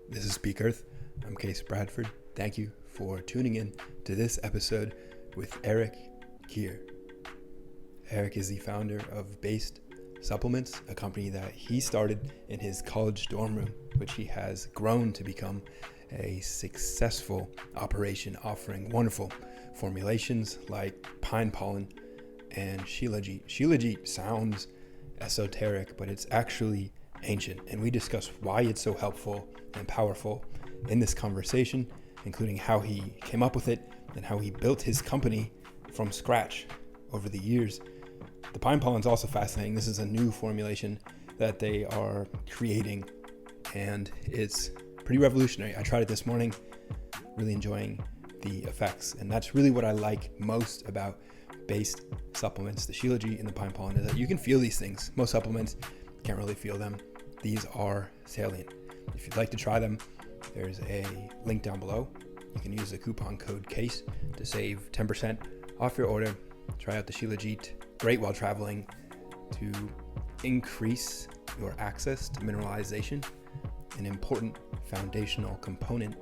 This is Speak Earth. I'm Case Bradford. Thank you for tuning in to this episode with Erik Kier. Erik is the founder of Based Supplements, a company that he started in his college dorm room, which he has grown to become a successful operation offering wonderful formulations like pine pollen and Shilajit. Shilajit sounds esoteric, but it's actually ancient, and we discuss why it's so helpful and powerful in this conversation, including how he came up with it and how he built his company from scratch over the years. The pine pollen is also fascinating. This is a new formulation that they are creating, and it's pretty revolutionary. I tried it this morning, really enjoying the effects, and that's really what I like most about Based Supplements, the Shilajit and the pine pollen, is that you can feel these things. Most supplements can't really feel them. These are salient. If you'd like to try them, there's a link down below. You can use the coupon code CASE to save 10% off your order. Try out the Shilajit, great while traveling, to increase your access to mineralization, an important foundational component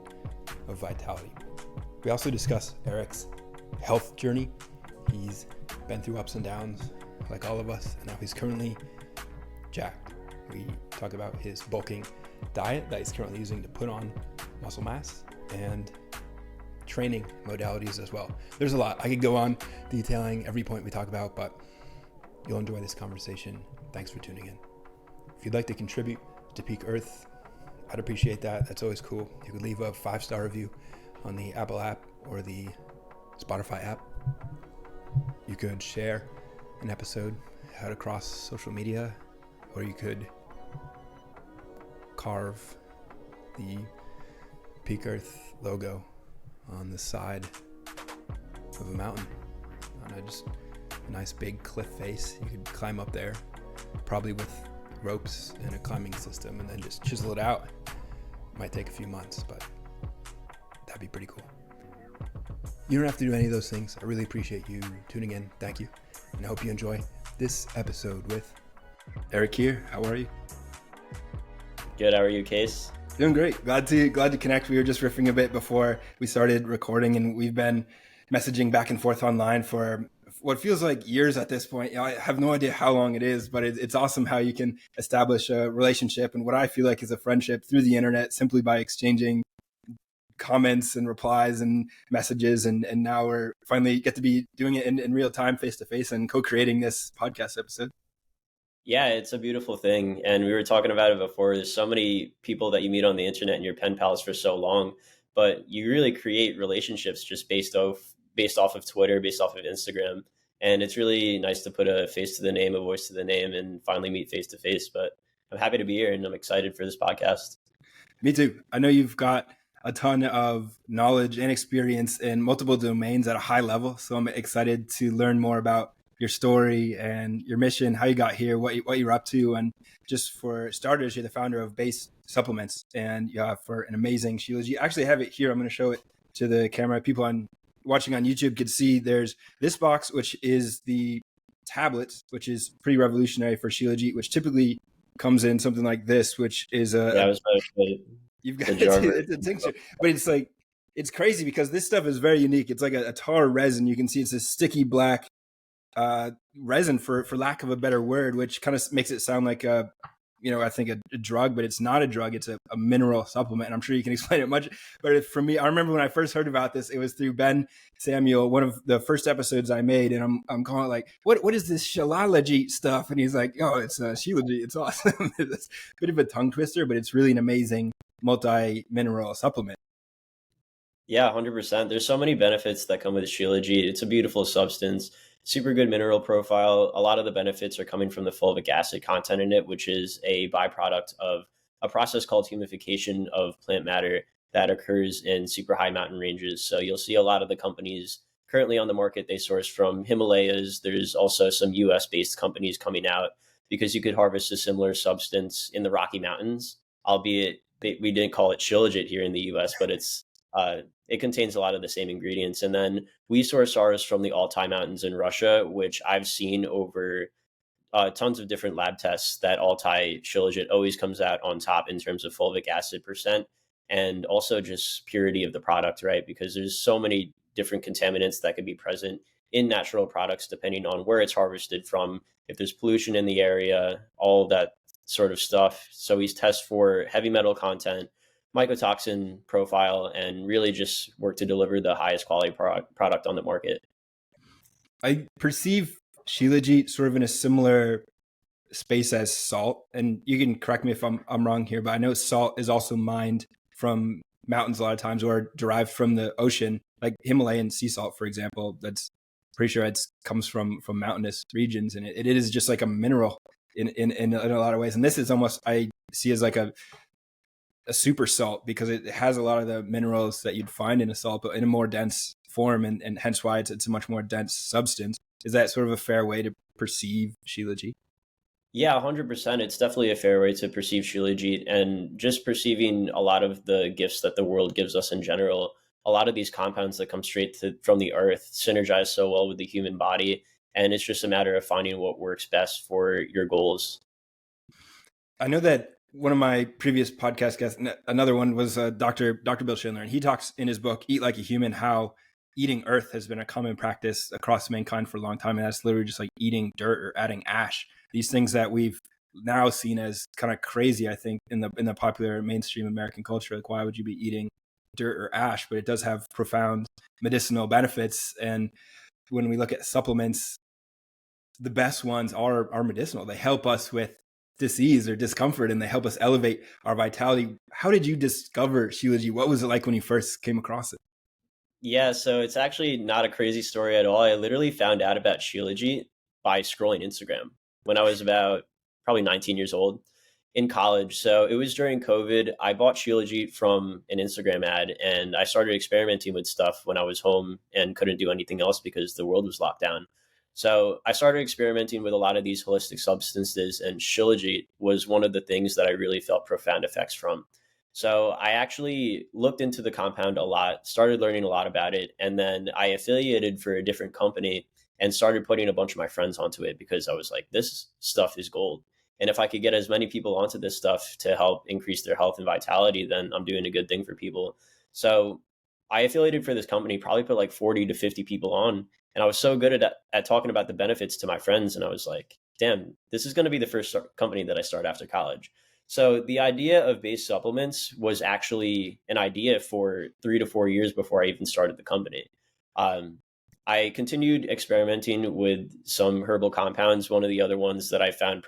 of vitality. We also discuss Erik's health journey. He's been through ups and downs like all of us, and now he's currently jacked. We talk about his bulking diet that he's currently using to put on muscle mass and training modalities as well. There's a lot. I could go on detailing every point we talk about, but you'll enjoy this conversation. Thanks for tuning in. If you'd like to contribute to Peak Earth, I'd appreciate that. That's always cool. You could leave a 5-star review on the Apple app or the Spotify app. You could share an episode out across social media, or you could carve the Peak Earth logo on the side of a mountain on a nice big cliff face. You could climb up there, probably with ropes and a climbing system, and then just chisel it out. Might take a few months, but that'd be pretty cool. You don't have to do any of those things. I really appreciate you tuning in. Thank you. And I hope you enjoy this episode with Erik Kier. How are you? Good. How are you, Case? Doing great. Glad to connect. We were just riffing a bit before we started recording, and we've been messaging back and forth online for what feels like years at this point. I have no idea how long it is, but it's awesome how you can establish a relationship and what I feel like is a friendship through the internet simply by exchanging comments and replies and messages. And now we're finally get to be doing it in real time, face to face, and co-creating this podcast episode. Yeah, it's a beautiful thing. And we were talking about it before. There's so many people that you meet on the internet and your pen pals for so long, but you really create relationships just based off of Twitter, based off of Instagram. And it's really nice to put a face to the name, a voice to the name, and finally meet face to face. But I'm happy to be here, and I'm excited for this podcast. Me too. I know you've got a ton of knowledge and experience in multiple domains at a high level. So I'm excited to learn more about your story and your mission, how you got here, what you're up to. And just for starters, you're the founder of Based Supplements, and you have for an amazing Shilajit. You actually have it here. I'm going to show it to the camera. People watching on YouTube could see there's this box, which is the tablets, which is pretty revolutionary for Shilajit, which typically comes in something like this, which is I was about to say, you've got it's a tincture, but it's crazy because this stuff is very unique. It's like a tar resin. You can see it's a sticky black resin for lack of a better word, which kind of makes it sound like I think a drug, but it's not a drug. It's a mineral supplement. And I'm sure you can explain it much. But for me, I remember when I first heard about this, it was through Ben Samuel, one of the first episodes I made. And I'm calling it like, what is this Shilajit stuff? And he's like, oh, it's Shilajit. It's awesome. It's a bit of a tongue twister, but it's really an amazing multi-mineral supplement. Yeah, 100%. There's so many benefits that come with Shilajit. It's a beautiful substance, super good mineral profile. A lot of the benefits are coming from the fulvic acid content in it, which is a byproduct of a process called humification of plant matter that occurs in super high mountain ranges. So you'll see a lot of the companies currently on the market, they source from Himalayas. There's also some US-based companies coming out because you could harvest a similar substance in the Rocky Mountains, albeit we didn't call it Shilajit here in the US, but it contains a lot of the same ingredients. And then we source ours from the Altai Mountains in Russia, which I've seen over tons of different lab tests that Altai Shilajit always comes out on top in terms of fulvic acid percent. and also just purity of the product, right? Because there's so many different contaminants that could be present in natural products depending on where it's harvested from, if there's pollution in the area, all of that sort of stuff. So we test for heavy metal content, mycotoxin profile, and really just work to deliver the highest quality product on the market. I perceive Shilajit sort of in a similar space as salt, and you can correct me if I'm wrong here, but I know salt is also mined from mountains a lot of times, or derived from the ocean, like Himalayan sea salt, for example. That's pretty sure it comes from mountainous regions, and it is just like a mineral in a lot of ways. And this is almost, I see as like a super salt, because it has a lot of the minerals that you'd find in a salt, but in a more dense form, and hence why it's a much more dense substance. Is that sort of a fair way to perceive Shilajit? Yeah, 100%. It's definitely a fair way to perceive Shilajit, and just perceiving a lot of the gifts that the world gives us in general. A lot of these compounds that come from the earth synergize so well with the human body. And it's just a matter of finding what works best for your goals. I know that one of my previous podcast guests, another one was Dr. Bill Schindler, and he talks in his book, Eat Like a Human, how eating earth has been a common practice across mankind for a long time. And that's literally just like eating dirt or adding ash. These things that we've now seen as kind of crazy, I think, in the popular mainstream American culture. Like, why would you be eating dirt or ash? But it does have profound medicinal benefits. And when we look at supplements, the best ones are medicinal. They help us with disease or discomfort, and they help us elevate our vitality. How did you discover Shilajit? What was it like when you first came across it? Yeah, so it's actually not a crazy story at all. I literally found out about Shilajit by scrolling Instagram when I was about probably 19 years old in college. So it was during COVID. I bought Shilajit from an Instagram ad, and I started experimenting with stuff when I was home and couldn't do anything else because the world was locked down. So I started experimenting with a lot of these holistic substances, and Shilajit was one of the things that I really felt profound effects from. So I actually looked into the compound a lot, started learning a lot about it, and then I affiliated for a different company and started putting a bunch of my friends onto it because I was like, this stuff is gold. And if I could get as many people onto this stuff to help increase their health and vitality, then I'm doing a good thing for people. So I affiliated for this company, probably put like 40 to 50 people on. And I was so good at talking about the benefits to my friends. And I was like, damn, this is going to be the first company that I start after college. So the idea of base supplements was actually an idea for 3 to 4 years before I even started the company. Um, I continued experimenting with some herbal compounds. One of the other ones that I found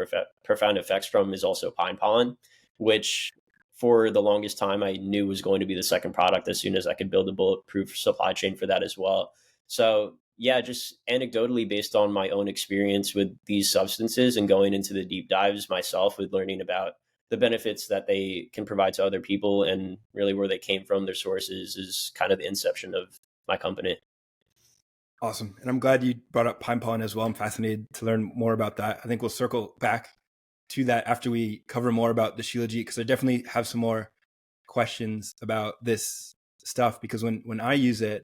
profound effects from is also pine pollen, which for the longest time I knew was going to be the second product as soon as I could build a bulletproof supply chain for that as well. So yeah, just anecdotally based on my own experience with these substances and going into the deep dives myself with learning about the benefits that they can provide to other people and really where they came from, their sources, is kind of the inception of my company. Awesome. And I'm glad you brought up pine pollen as well. I'm fascinated to learn more about that. I think we'll circle back to that after we cover more about the Shilajit, because I definitely have some more questions about this stuff, because when I use it,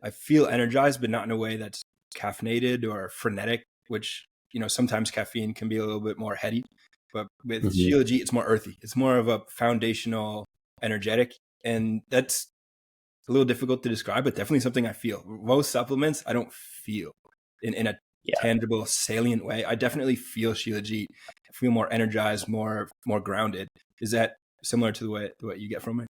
I feel energized, but not in a way that's caffeinated or frenetic, which, sometimes caffeine can be a little bit more heady. But with Shilajit, it's more earthy. It's more of a foundational energetic. And that's a little difficult to describe, but definitely something I feel. Most supplements, I don't feel in a tangible, salient way. I definitely feel Shilajit. I feel more energized, more grounded. Is that similar to the way you get from it?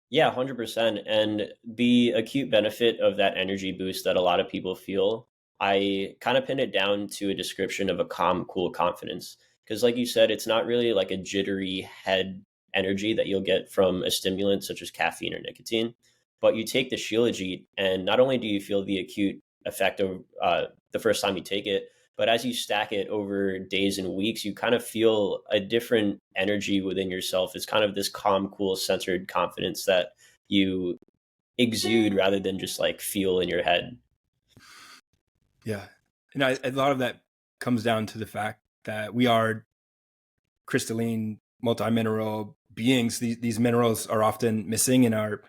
Yeah, 100%. And the acute benefit of that energy boost that a lot of people feel, I kind of pin it down to a description of a calm, cool confidence. Because, like you said, it's not really like a jittery head energy that you'll get from a stimulant such as caffeine or nicotine. But you take the Shilajit, and not only do you feel the acute effect of the first time you take it, but as you stack it over days and weeks, you kind of feel a different energy within yourself. It's kind of this calm, cool, centered confidence that you exude rather than just like feel in your head. Yeah. And a lot of that comes down to the fact that we are crystalline, multi-mineral beings. These minerals are often missing in our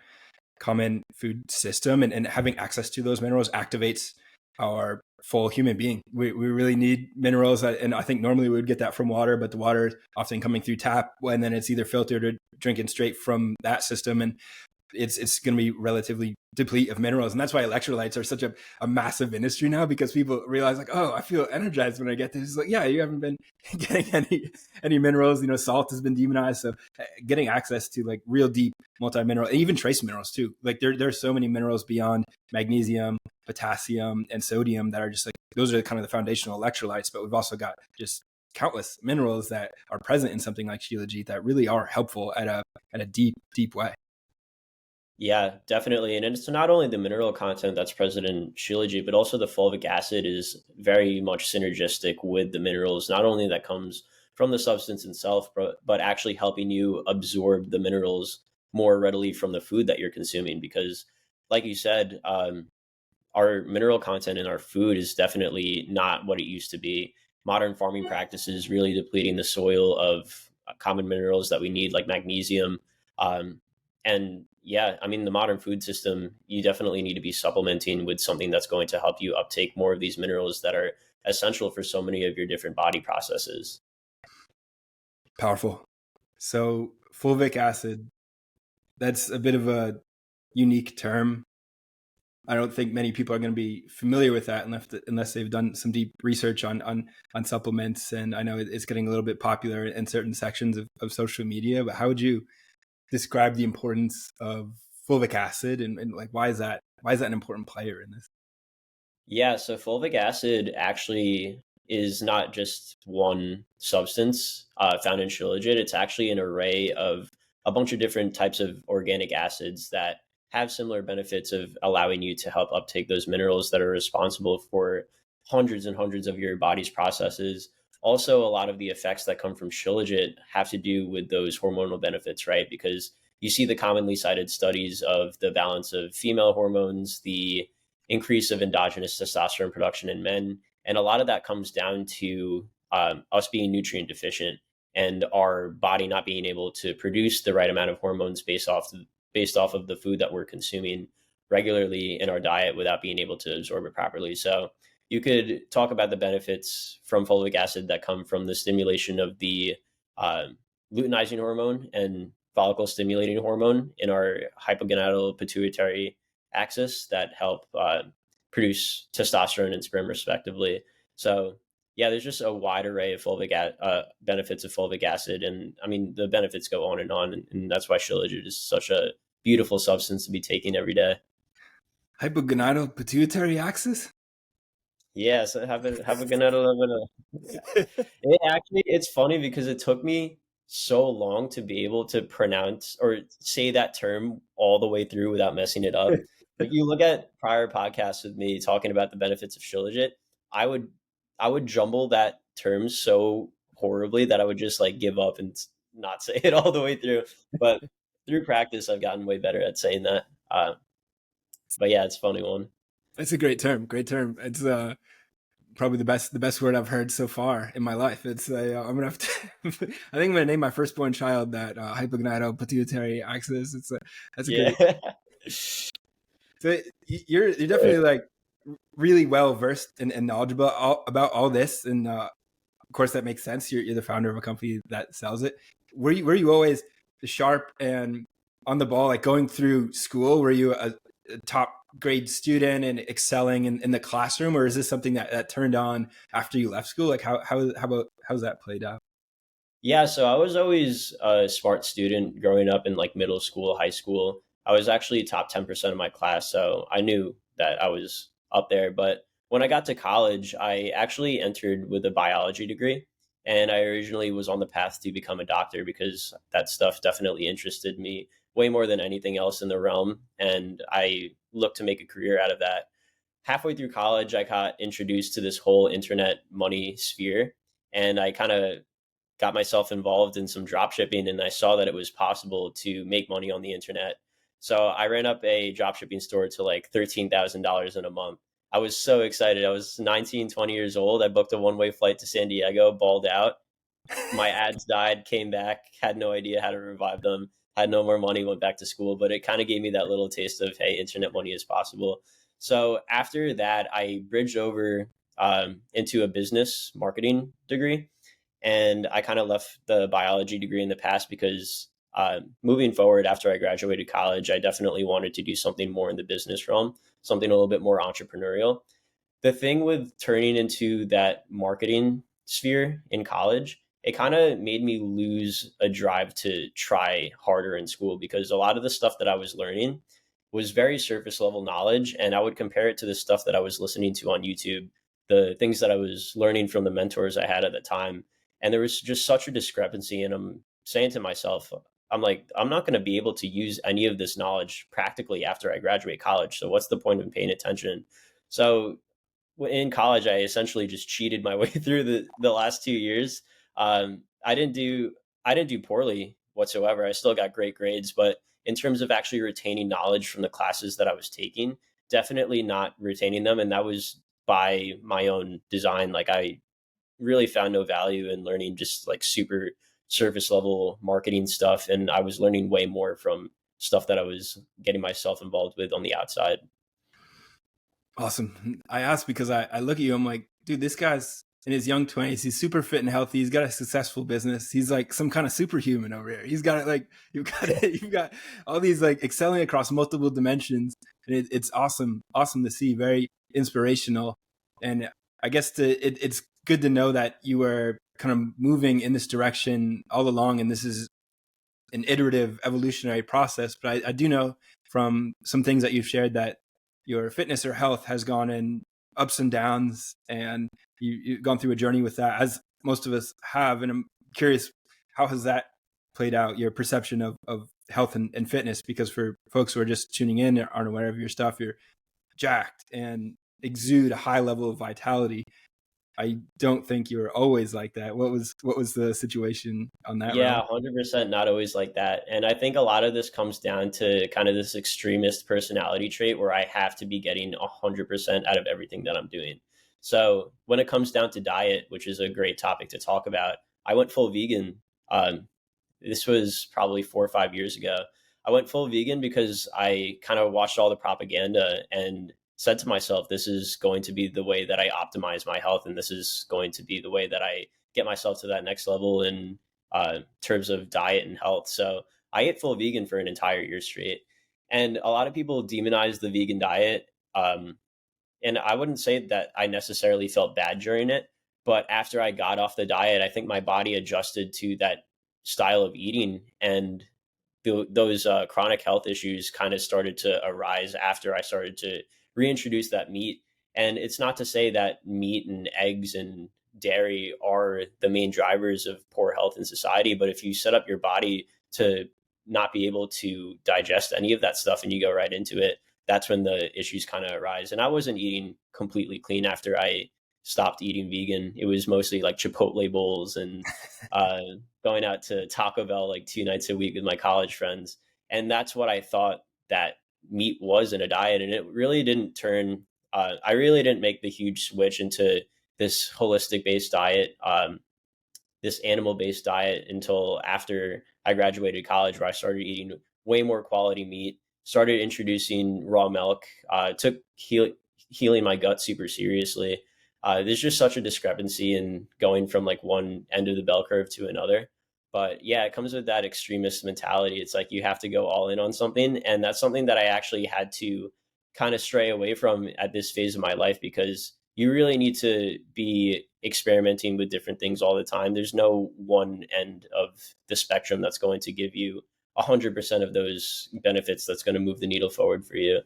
common food system, and having access to those minerals activates our full human being. We really need minerals, and I think normally we would get that from water, but the water is often coming through tap, and then it's either filtered or drinking straight from that system, and it's going to be relatively deplete of minerals. And that's why electrolytes are such a massive industry now, because people realize like, oh, I feel energized when I get this. It's like, yeah, you haven't been getting any minerals. Salt has been demonized. So getting access to like real deep multi-mineral, and even trace minerals too. Like there's so many minerals beyond magnesium, potassium, and sodium that are just like, those are kind of the foundational electrolytes. But we've also got just countless minerals that are present in something like Shilajit that really are helpful at a deep way. Yeah, definitely. And it's not only the mineral content that's present in Shilajit, but also the fulvic acid is very much synergistic with the minerals, not only that comes from the substance itself, but actually helping you absorb the minerals more readily from the food that you're consuming. Because, like you said, our mineral content in our food is definitely not what it used to be. Modern farming practices really depleting the soil of common minerals that we need, like magnesium. Um, and yeah, I mean, the modern food system, you definitely need to be supplementing with something that's going to help you uptake more of these minerals that are essential for so many of your different body processes. Powerful. So fulvic acid, that's a bit of a unique term. I don't think many people are going to be familiar with that unless they've done some deep research on supplements. And I know it's getting a little bit popular in certain sections of social media. But how would you describe the importance of fulvic acid, and like why is that an important player in this? Yeah, so fulvic acid actually is not just one substance found in Shilajit. It's actually an array of a bunch of different types of organic acids that have similar benefits of allowing you to help uptake those minerals that are responsible for hundreds and hundreds of your body's processes. Also, a lot of the effects that come from Shilajit have to do with those hormonal benefits, right? Because you see the commonly cited studies of the balance of female hormones, the increase of endogenous testosterone production in men. And a lot of that comes down to us being nutrient deficient and our body not being able to produce the right amount of hormones based off of the food that we're consuming regularly in our diet without being able to absorb it properly. So you could talk about the benefits from fulvic acid that come from the stimulation of the uh, luteinizing hormone and follicle stimulating hormone in our hypogonadal pituitary axis that help produce testosterone and sperm respectively. So yeah, there's just a wide array of benefits of fulvic acid, and I mean the benefits go on, and that's why Shilajit is such a beautiful substance to be taking every day. Hypogonadal pituitary axis. Yeah, so have a good night. It's funny because it took me so long to be able to pronounce or say that term all the way through without messing it up. If you look at prior podcasts with me talking about the benefits of Shilajit, I would I would jumble that term so horribly that I would just like give up and not say it all the way through. But through practice, I've gotten way better at saying that. But yeah, it's a funny one. That's a great term. Great term. It's probably the best word I've heard so far in my life. It's I'm gonna have to. I think I'm gonna name my firstborn child that hypogonadal pituitary axis. That's a great. Yeah. So you're definitely like really well versed and knowledgeable about all this, and of course that makes sense. You're the founder of a company that sells it. Were you always sharp and on the ball, like going through school? Were you a top grade student and excelling in the classroom, or is this something that turned on after you left school? Like how's that played out? Yeah, so I was always a smart student growing up in like middle school, high school. I was actually top 10% of my class, so I knew that I was up there. But when I got to college, I actually entered with a biology degree. And I originally was on the path to become a doctor because that stuff definitely interested me way more than anything else in the realm. And I looked to make a career out of that. Halfway through college, I got introduced to this whole internet money sphere. And I kind of got myself involved in some drop shipping and I saw that it was possible to make money on the internet. So I ran up a drop shipping store to like $13,000 in a month. I was so excited. I was 19, 20 years old. I booked a one-way flight to San Diego, balled out. My ads died, came back, had no idea how to revive them, had no more money, went back to school. But it kind of gave me that little taste of, hey, internet money is possible. So after that, I bridged over into a business marketing degree, and I kind of left the biology degree in the past because moving forward after I graduated college, I definitely wanted to do something more in the business realm, something a little bit more entrepreneurial. The thing with turning into that marketing sphere in college, it kind of made me lose a drive to try harder in school because a lot of the stuff that I was learning was very surface level knowledge. And I would compare it to the stuff that I was listening to on YouTube, the things that I was learning from the mentors I had at the time. And there was just such a discrepancy. And I'm saying to myself, I'm like, I'm not going to be able to use any of this knowledge practically after I graduate college. So what's the point of paying attention? So in college, I essentially just cheated my way through the last 2 years. Um, I didn't do I didn't do poorly whatsoever. I still got great grades, but in terms of actually retaining knowledge from the classes that I was taking, definitely not retaining them, and that was by my own design. Like I really found no value in learning just like super surface level marketing stuff, and I was learning way more from stuff that I was getting myself involved with on the outside. Awesome. I asked because I look at you, I'm like, dude, this guy's in his young 20s. He's super fit and healthy. He's got a successful business. He's like some kind of superhuman over here. He's got it like, you've got all these like excelling across multiple dimensions. And it's awesome. Awesome to see. Very inspirational. And I guess it's good to know that you were kind of moving in this direction all along. And this is an iterative evolutionary process. But I do know from some things that you've shared that your fitness or health has gone in ups and downs, and you've gone through a journey with that, as most of us have. And I'm curious, how has that played out, your perception of health and fitness? Because for folks who are just tuning in, aren't aware of your stuff, you're jacked and exude a high level of vitality. I don't think you were always like that. What was the situation on that Yeah, realm? 100% not always like that. And I think a lot of this comes down to kind of this extremist personality trait where I have to be getting 100% out of everything that I'm doing. So when it comes down to diet, which is a great topic to talk about, I went full vegan. This was probably 4 or 5 years ago. I went full vegan because I kind of watched all the propaganda and said to myself, this is going to be the way that I optimize my health. And this is going to be the way that I get myself to that next level in terms of diet and health. So I ate full vegan for an entire year straight. And a lot of people demonize the vegan diet. And I wouldn't say that I necessarily felt bad during it. But after I got off the diet, I think my body adjusted to that style of eating. And those chronic health issues kind of started to arise after I started to reintroduce that meat. And it's not to say that meat and eggs and dairy are the main drivers of poor health in society, but if you set up your body to not be able to digest any of that stuff and you go right into it, that's when the issues kind of arise. And I wasn't eating completely clean after I stopped eating vegan. It was mostly like Chipotle bowls and uh, going out to Taco Bell like 2 nights a week with my college friends. And that's what I thought that meat was in a diet. And it really didn't turn, I really didn't make the huge switch into this holistic based diet, this animal based diet until after I graduated college, where I started eating way more quality meat, started introducing raw milk, took healing my gut super seriously. There's just such a discrepancy in going from like one end of the bell curve to another. But yeah, it comes with that extremist mentality. It's like you have to go all in on something. And that's something that I actually had to kind of stray away from at this phase of my life because you really need to be experimenting with different things all the time. There's no one end of the spectrum that's going to give you 100% of those benefits that's going to move the needle forward for you.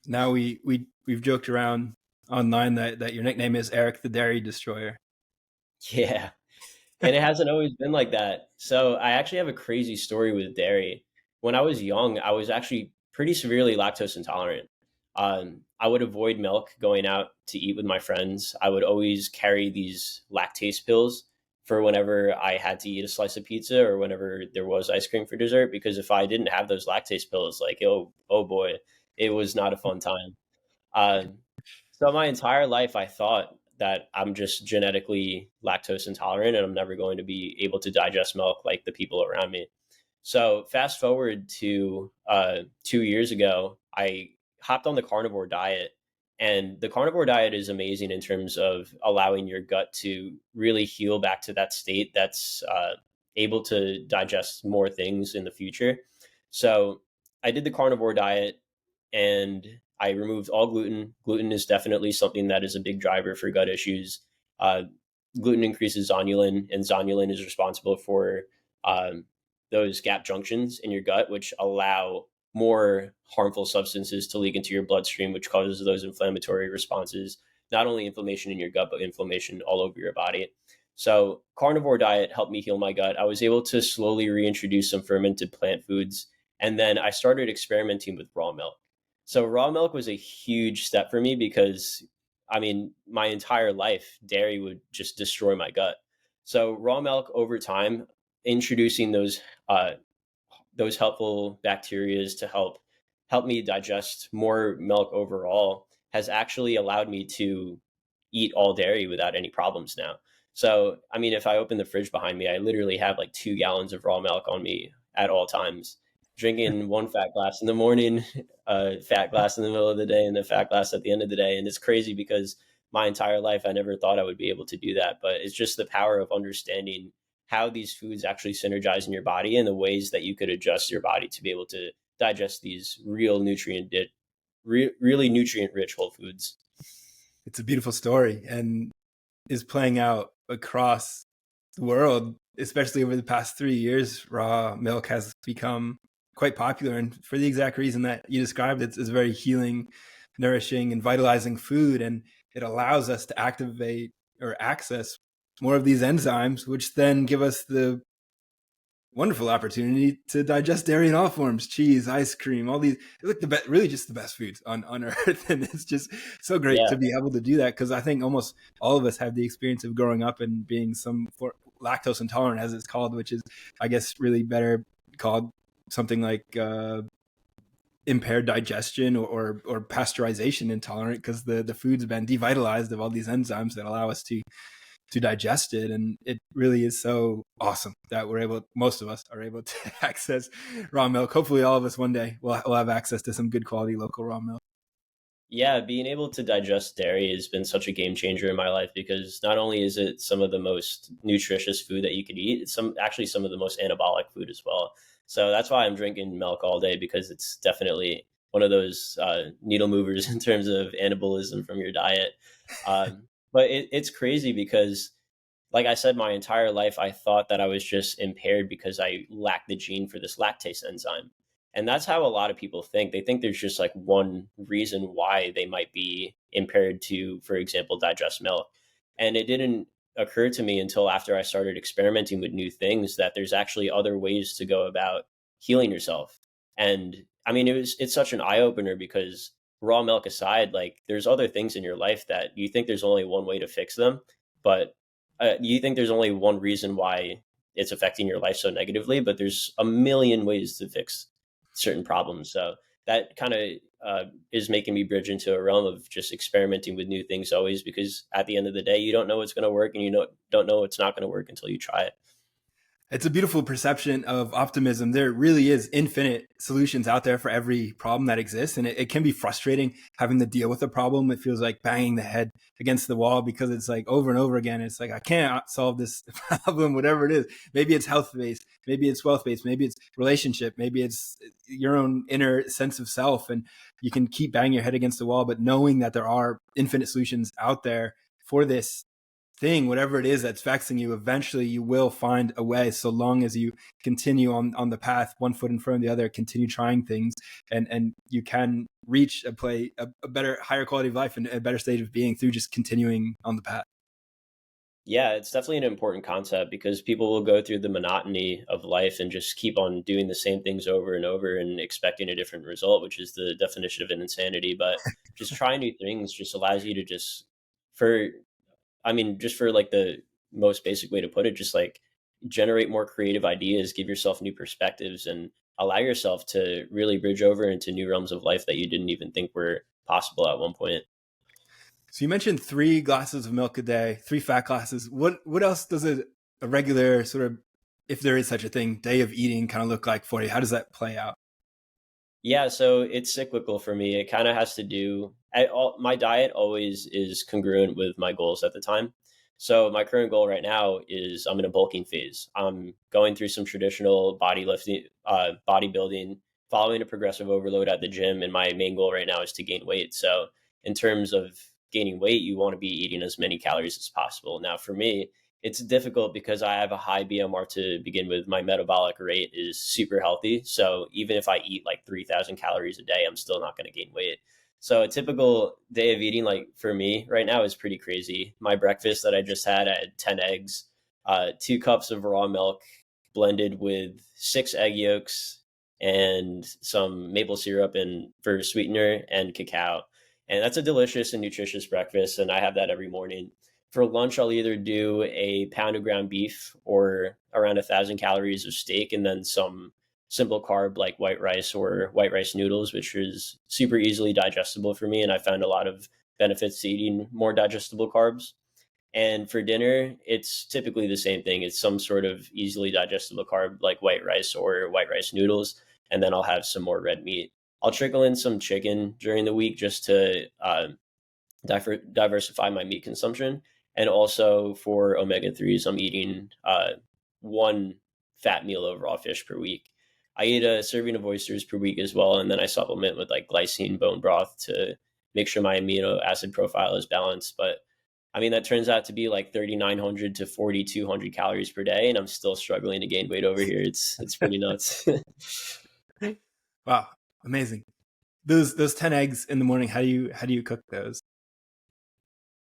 Now we've joked around online that your nickname is Eric the Dairy Destroyer. Yeah. And it hasn't always been like that. So I actually have a crazy story with dairy. When I was young, I was actually pretty severely lactose intolerant. I would avoid milk going out to eat with my friends. I would always carry these lactase pills for whenever I had to eat a slice of pizza or whenever there was ice cream for dessert. Because if I didn't have those lactase pills, like oh boy, it was not a fun time. Um, so my entire life, I thought that I'm just genetically lactose intolerant and I'm never going to be able to digest milk like the people around me. So fast forward to 2 years ago, I hopped on the carnivore diet. And the carnivore diet is amazing in terms of allowing your gut to really heal back to that state that's able to digest more things in the future. So I did the carnivore diet and I removed all gluten. Gluten is definitely something that is a big driver for gut issues. Uh, Gluten increases zonulin, and zonulin is responsible for um, those gap junctions in your gut, which allow more harmful substances to leak into your bloodstream, which causes those inflammatory responses, not only inflammation in your gut, but inflammation all over your body. So, carnivore diet helped me heal my gut. I was able to slowly reintroduce some fermented plant foods. And then I started experimenting with raw milk. So, raw milk was a huge step for me because, I mean, my entire life, dairy would just destroy my gut. So, raw milk over time, introducing those helpful bacterias to help me digest more milk overall has actually allowed me to eat all dairy without any problems now. So, I mean, if I open the fridge behind me, I literally have like 2 gallons of raw milk on me at all times, drinking one fat glass in the morning, a fat glass in the middle of the day, and a fat glass at the end of the day. And it's crazy because my entire life, I never thought I would be able to do that. But it's just the power of understanding how these foods actually synergize in your body and the ways that you could adjust your body to be able to digest these really nutrient rich whole foods. It's a beautiful story and is playing out across the world, especially over the past 3 years. Raw milk has become quite popular, and for the exact reason that you described, it's a very healing, nourishing, and vitalizing food, and it allows us to activate or access more of these enzymes, which then give us the wonderful opportunity to digest dairy in all forms, cheese, ice cream, all these like the best, really just the best foods on earth. And it's just so great Yeah. to be able to do that, because I think almost all of us have the experience of growing up and being lactose intolerant, as it's called, which is, I guess, really better called something like impaired digestion or pasteurization intolerant, because the food's been devitalized of all these enzymes that allow us to digest it. And it really is so awesome that most of us are able to access raw milk. Hopefully all of us one day will have access to some good quality local raw milk. Yeah, being able to digest dairy has been such a game changer in my life because not only is it some of the most nutritious food that you could eat, it's some of the most anabolic food as well. So that's why I'm drinking milk all day, because it's definitely one of those needle movers in terms of anabolism from your diet. But it's crazy because, like I said, my entire life I thought that I was just impaired because I lacked the gene for this lactase enzyme. And that's how a lot of people think. They think there's just like one reason why they might be impaired to, for example, digest milk. And it didn't occur to me until after I started experimenting with new things that there's actually other ways to go about healing yourself. And I mean, it's such an eye opener because, raw milk aside, like there's other things in your life that you think there's only one way to fix them, but you think there's only one reason why it's affecting your life so negatively, but there's a million ways to fix certain problems. So that kind of is making me bridge into a realm of just experimenting with new things always, because at the end of the day, you don't know what's going to work, and don't know what's not going to work until you try it. It's a beautiful perception of optimism. There really is infinite solutions out there for every problem that exists. And it can be frustrating having to deal with a problem. It feels like banging the head against the wall, because it's like over and over again. It's like, I can't solve this problem, whatever it is. Maybe it's health based, maybe it's wealth based, maybe it's relationship, maybe it's your own inner sense of self. And you can keep banging your head against the wall, but knowing that there are infinite solutions out there for this thing, whatever it is that's vexing you, eventually you will find a way, so long as you continue on the path, one foot in front of the other, continue trying things, and you can reach a better, higher quality of life and a better state of being through just continuing on the path. Yeah, it's definitely an important concept because people will go through the monotony of life and just keep on doing the same things over and over and expecting a different result, which is the definition of an insanity. But just trying new things just allows you to for just for like the most basic way to put it, just like generate more creative ideas, give yourself new perspectives, and allow yourself to really bridge over into new realms of life that you didn't even think were possible at one point. So you mentioned 3 glasses of milk a day, 3 fat glasses. What else does a regular sort of, if there is such a thing, day of eating kind of look like for you? How does that play out? Yeah, so it's cyclical for me. It kind of has to do my diet always is congruent with my goals at the time. So my current goal right now is I'm in a bulking phase. I'm going through some traditional bodybuilding, following a progressive overload at the gym, and my main goal right now is to gain weight. So in terms of gaining weight, you want to be eating as many calories as possible. Now for me, it's difficult because I have a high BMR to begin with. My metabolic rate is super healthy. So even if I eat like 3,000 calories a day, I'm still not going to gain weight. So a typical day of eating, like for me right now, is pretty crazy. My breakfast that I just had, I had 10 eggs, 2 cups of raw milk blended with 6 egg yolks and some maple syrup and for sweetener and cacao. And that's a delicious and nutritious breakfast. And I have that every morning. For lunch, I'll either do a pound of ground beef or around 1,000 calories of steak, and then some simple carb like white rice or white rice noodles, which is super easily digestible for me. And I found a lot of benefits to eating more digestible carbs. And for dinner, it's typically the same thing. It's some sort of easily digestible carb like white rice or white rice noodles. And then I'll have some more red meat. I'll trickle in some chicken during the week just to diversify my meat consumption. And also for omega 3s, I'm eating one fat meal of raw fish per week. I eat a serving of oysters per week as well. And then I supplement with like glycine bone broth to make sure my amino acid profile is balanced. But I mean, that turns out to be like 3,900 to 4,200 calories per day. And I'm still struggling to gain weight over here. It's pretty nuts. Wow, amazing. Those 10 eggs in the morning, how do you cook those?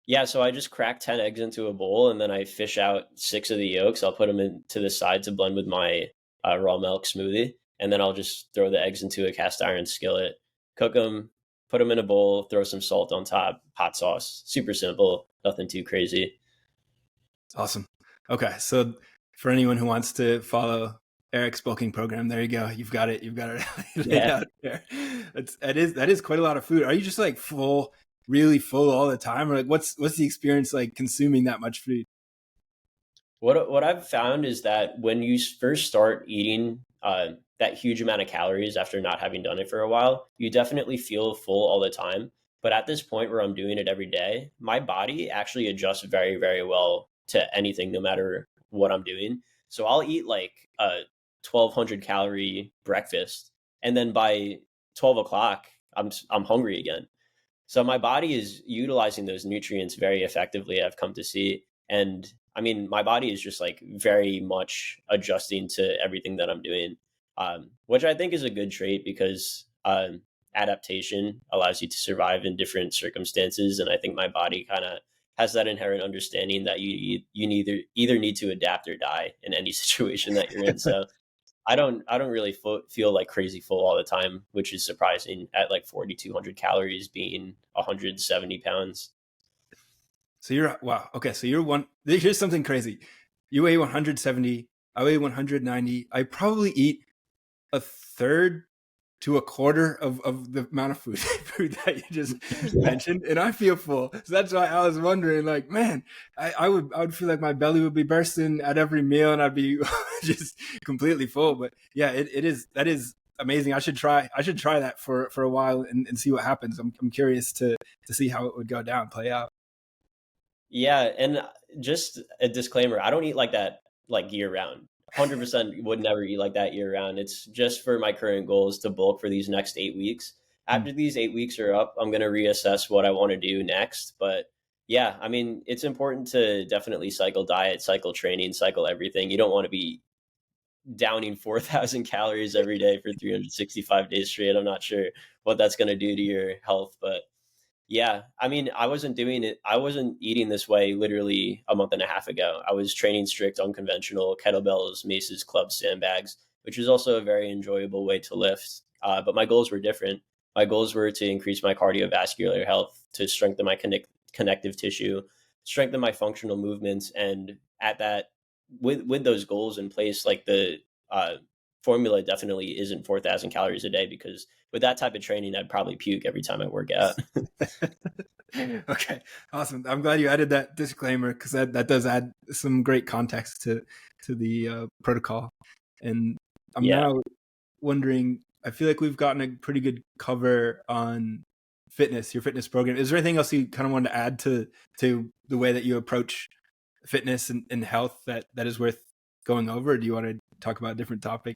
Yeah, so I just crack 10 eggs into a bowl and then I fish out 6 of the yolks. I'll put them into the side to blend with my raw milk smoothie. And then I'll just throw the eggs into a cast iron skillet, cook them, put them in a bowl, throw some salt on top, hot sauce. Super simple, nothing too crazy. Awesome. Okay, so for anyone who wants to follow Erik's bulking program, there you go. You've got it. You've got it laid Yeah. out there. That is quite a lot of food. Are you just like full, really full all the time, or like what's the experience like consuming that much food? What I've found is that when you first start eating that huge amount of calories after not having done it for a while, you definitely feel full all the time. But at this point where I'm doing it every day, my body actually adjusts very, very well to anything, no matter what I'm doing. So I'll eat like a 1,200 calorie breakfast, and then by 12 o'clock, I'm hungry again. So my body is utilizing those nutrients very effectively, I've come to see. And I mean, my body is just like very much adjusting to everything that I'm doing, which I think is a good trait because adaptation allows you to survive in different circumstances. And I think my body kind of has that inherent understanding that you either need to adapt or die in any situation that you're in. So I don't really feel like crazy full all the time, which is surprising at like 4,200 calories being 170 pounds. So you're wow. Okay, so you're one. Here's something crazy. You weigh 170. I weigh 190. I probably eat a third to a quarter of the amount of food that you just mentioned, and I feel full. So that's why I was wondering, like, man, I would feel like my belly would be bursting at every meal, and I'd be just completely full. But yeah, that is amazing. I should try that for a while and see what happens. I'm curious to see how it would go down, play out. Yeah, and just a disclaimer, I don't eat like that like year round. 100% would never eat like that year round. It's just for my current goals to bulk for these next 8 weeks. Mm. After these 8 weeks are up, I'm going to reassess what I want to do next. But yeah, I mean, it's important to definitely cycle diet, cycle training, cycle everything. You don't want to be downing 4,000 calories every day for 365 days straight. I'm not sure what that's going to do to your health, but yeah, I mean, I wasn't doing it. I wasn't eating this way literally a month and a half ago. I was training strict, unconventional kettlebells, maces, clubs, sandbags, which is also a very enjoyable way to lift. But my goals were different. My goals were to increase my cardiovascular health, to strengthen my connective tissue, strengthen my functional movements, and at that, with those goals in place, like the formula definitely isn't 4,000 calories a day because with that type of training, I'd probably puke every time I work out. Okay, awesome. I'm glad you added that disclaimer because that does add some great context to the protocol. And I'm Yeah. now wondering. I feel like we've gotten a pretty good cover on fitness, your fitness program. Is there anything else you kind of wanted to add to the way that you approach fitness and health that is worth going over? Or do you want to talk about a different topic?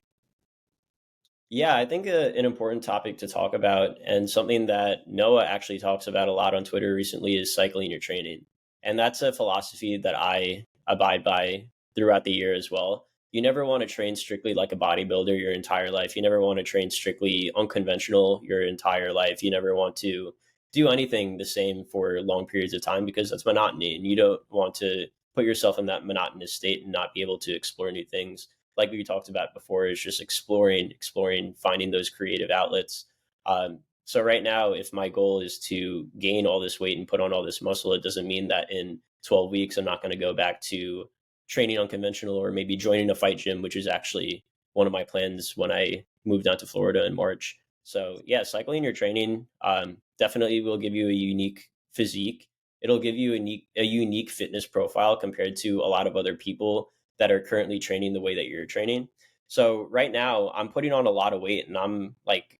Yeah, I think an important topic to talk about, and something that Noah actually talks about a lot on Twitter recently, is cycling your training. And that's a philosophy that I abide by throughout the year as well. You never want to train strictly like a bodybuilder your entire life. You never want to train strictly unconventional your entire life. You never want to do anything the same for long periods of time, because that's monotony, and you don't want to put yourself in that monotonous state and not be able to explore new things. Like we talked about before, is just exploring, finding those creative outlets. So right now, if my goal is to gain all this weight and put on all this muscle, it doesn't mean that in 12 weeks I'm not going to go back to training unconventional, or maybe joining a fight gym, which is actually one of my plans when I moved down to Florida in March. So yeah, cycling your training definitely will give you a unique physique. It'll give you a unique fitness profile compared to a lot of other people that are currently training the way that you're training. So right now I'm putting on a lot of weight, and I'm like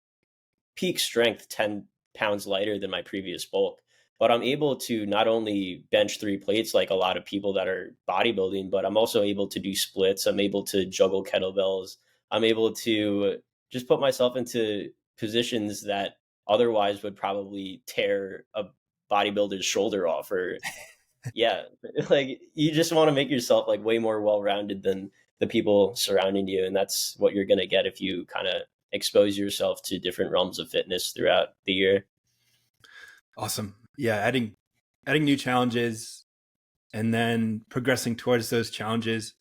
peak strength 10 pounds lighter than my previous bulk. But I'm able to not only bench 3 plates like a lot of people that are bodybuilding, but I'm also able to do splits. I'm able to juggle kettlebells. I'm able to just put myself into positions that otherwise would probably tear a bodybuilder's shoulder off, or yeah, like you just want to make yourself like way more well-rounded than the people surrounding you, and that's what you're going to get if you kind of expose yourself to different realms of fitness throughout the year. Awesome. Yeah, adding new challenges and then progressing towards those challenges.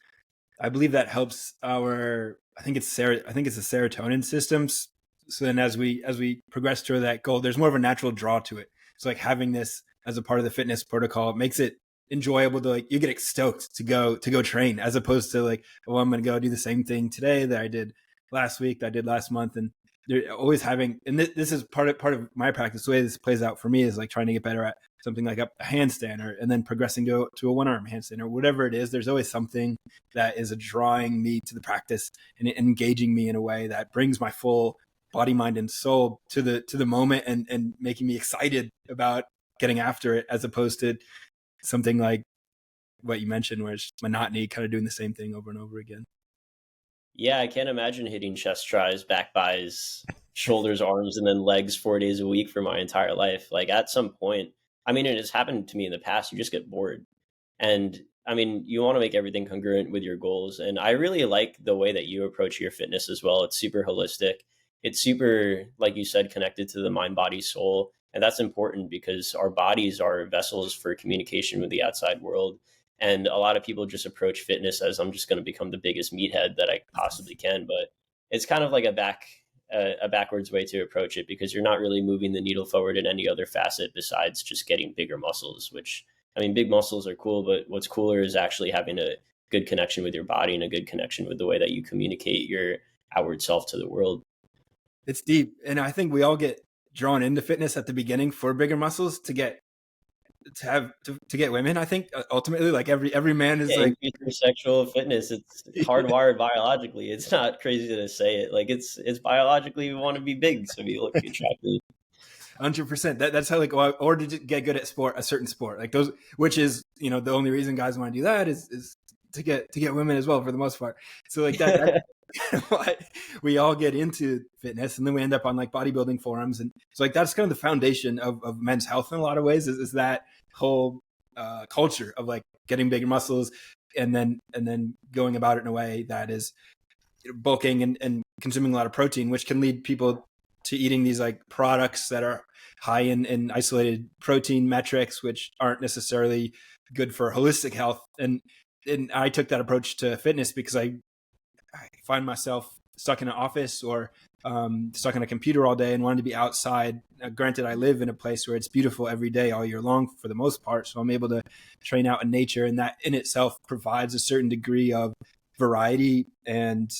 I believe that helps our I think it's the serotonin systems. So then as we progress toward that goal, there's more of a natural draw to it. So like having this as a part of the fitness protocol makes it enjoyable to like you get stoked to go train, as opposed to like, oh, I'm gonna go do the same thing today that I did last week, that I did last month. And they're always having, and this is part of my practice. The way this plays out for me is like trying to get better at something like a handstand, and then progressing to a one arm handstand or whatever it is. There's always something that is drawing me to the practice and engaging me in a way that brings my full body, mind, and soul to the moment, and making me excited about getting after it, as opposed to something like what you mentioned, where it's monotony, kind of doing the same thing over and over again. Yeah, I can't imagine hitting chest tries, back buys, shoulders, arms, and then legs 4 days a week for my entire life. Like at some point, I mean, it has happened to me in the past. You just get bored. And I mean, you want to make everything congruent with your goals. And I really like the way that you approach your fitness as well. It's super holistic. It's super, like you said, connected to the mind, body, soul. And that's important because our bodies are vessels for communication with the outside world. And a lot of people just approach fitness as, I'm just going to become the biggest meathead that I possibly can. But it's kind of like a backwards way to approach it, because you're not really moving the needle forward in any other facet besides just getting bigger muscles, which, I mean, big muscles are cool, but what's cooler is actually having a good connection with your body and a good connection with the way that you communicate your outward self to the world. It's deep, and I think we all get drawn into fitness at the beginning for bigger muscles to get women. I think ultimately, like every man is Yeah, like, increase your sexual fitness. It's hardwired biologically. It's not crazy to say it. Like it's biologically, we want to be big, so we look attractive. 100%. That's how, like, or to get good at a certain sport, like those, which is, the only reason guys want to do that is to get women as well, for the most part. So like that's why we all get into fitness, and then we end up on like bodybuilding forums, and so like that's kind of the foundation of men's health in a lot of ways, is that whole culture of like getting bigger muscles, and then going about it in a way that is bulking and consuming a lot of protein, which can lead people to eating these like products that are high in isolated protein metrics, which aren't necessarily good for holistic health. And I took that approach to fitness because I find myself stuck in an office, or stuck on a computer all day, and wanted to be outside. Granted, I live in a place where it's beautiful every day, all year long, for the most part. So I'm able to train out in nature, and that in itself provides a certain degree of variety and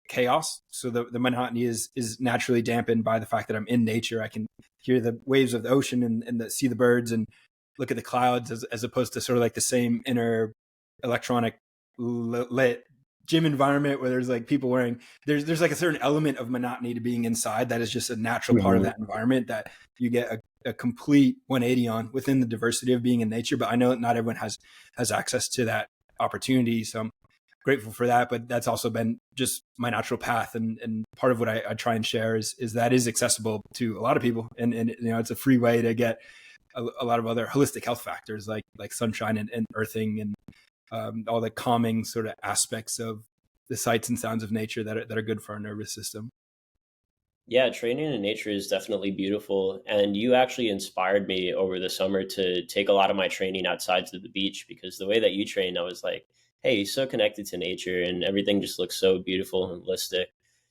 chaos. So the monotony is naturally dampened by the fact that I'm in nature. I can hear the waves of the ocean, and see the birds, and look at the clouds, as opposed to sort of like the same inner electronic lit gym environment where there's like people wearing, there's like a certain element of monotony to being inside that is just a natural part of Mhm. that environment that you get a complete 180 on within the diversity of being in nature. But I know not everyone has access to that opportunity, so I'm grateful for that. But that's also been just my natural path, and part of what I try and share is that is accessible to a lot of people, and it's a free way to get a lot of other holistic health factors like sunshine and earthing and all the calming sort of aspects of the sights and sounds of nature that are good for our nervous system. Yeah, training in nature is definitely beautiful. And you actually inspired me over the summer to take a lot of my training outside to the beach because the way that you train, I was like, hey, you're so connected to nature and everything just looks so beautiful and holistic.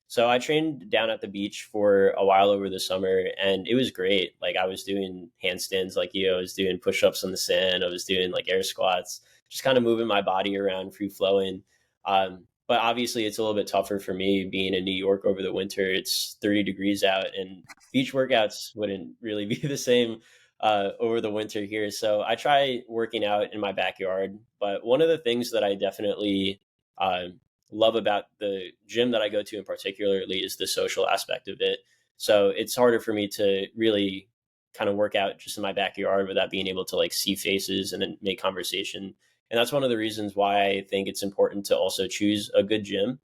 So I trained down at the beach for a while over the summer and it was great. Like I was doing handstands like you, I was doing push ups on the sand, I was doing like air squats, just kind of moving my body around, free flowing. But obviously, it's a little bit tougher for me being in New York over the winter. It's 30 degrees out, and beach workouts wouldn't really be the same over the winter here. So I try working out in my backyard. But one of the things that I definitely uh, love about the gym that I go to in particularly is the social aspect of it. So it's harder for me to really kind of work out just in my backyard without being able to like see faces and then make conversation, and that's one of the reasons why I think it's important to also choose a good gym,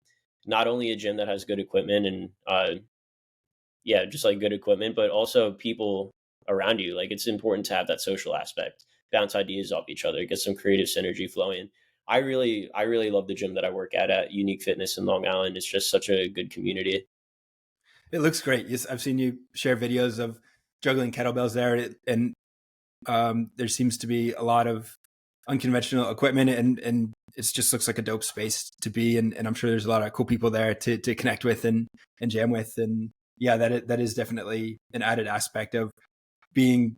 not only a gym that has good equipment and yeah, just like good equipment, but also people around you. Like it's important to have that social aspect, bounce ideas off each other, get some creative synergy flowing. I really love the gym that I work at Unique Fitness in Long Island. It's just such a good community. It looks great. Yes, I've seen you share videos of juggling kettlebells there, and there seems to be a lot of unconventional equipment, and it just looks like a dope space to be. And I'm sure there's a lot of cool people there to connect with and jam with. And yeah, that is definitely an added aspect of being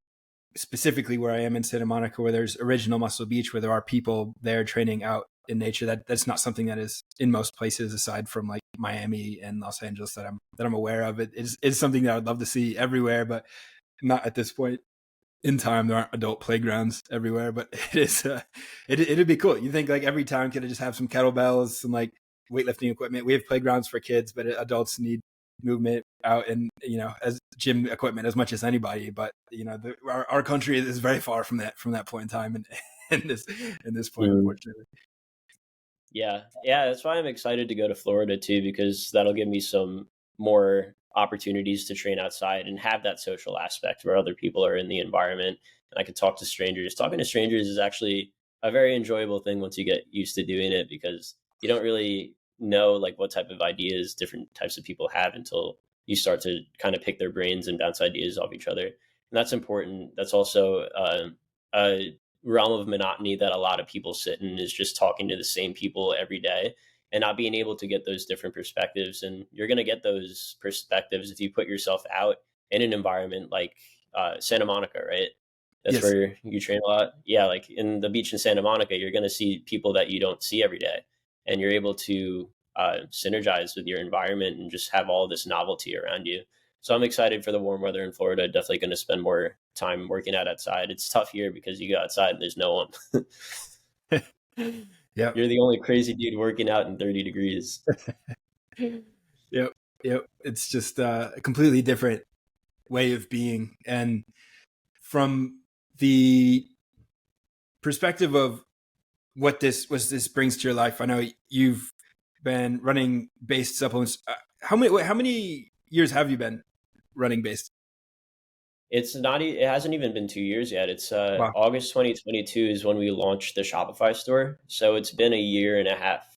specifically where I am in Santa Monica, where there's original Muscle Beach, where there are people there training out in nature. That's not something that is in most places aside from like Miami and Los Angeles that I'm aware of. It is something that I would love to see everywhere, but not at this point in time. There aren't adult playgrounds everywhere, but it is it'd be cool. You think like every town could just have some kettlebells, some like weightlifting equipment. We have playgrounds for kids, but adults need movement out and as gym equipment as much as anybody. But our country is very far from that point in time, and in this point, unfortunately. Yeah. Yeah, that's why I'm excited to go to Florida too, because that'll give me some more opportunities to train outside and have that social aspect where other people are in the environment and I can talk to strangers. Talking to strangers is actually a very enjoyable thing once you get used to doing it because you don't really know like what type of ideas different types of people have until you start to kind of pick their brains and bounce ideas off each other. And that's important. That's also a realm of monotony that a lot of people sit in is just talking to the same people every day and not being able to get those different perspectives. And you're going to get those perspectives if you put yourself out in an environment like Santa Monica, right? That's Yes. where you train a lot. Yeah, like in the beach in Santa Monica, you're going to see people that you don't see every day. And you're able to synergize with your environment and just have all this novelty around you. So I'm excited for the warm weather in Florida. Definitely going to spend more time working out outside. It's tough here because you go outside and there's no one. Yep. You're the only crazy dude working out in 30 degrees. Yep. Yep. It's just a completely different way of being. And from the perspective of what this brings to your life, I know you've been running based supplements. How many years have you been running based? It's not, it hasn't even been 2 years yet. It's Wow, August 2022 is when we launched the Shopify store. So it's been a year and a half.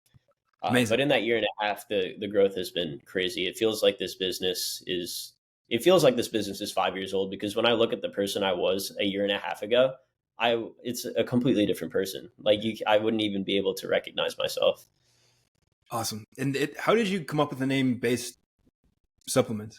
amazing. But in that year and a half, the growth has been crazy. It feels like this business is 5 years old because when I look at the person I was a year and a half ago, it's a completely different person. Like I wouldn't even be able to recognize myself. Awesome. And how did you come up with the name based supplements?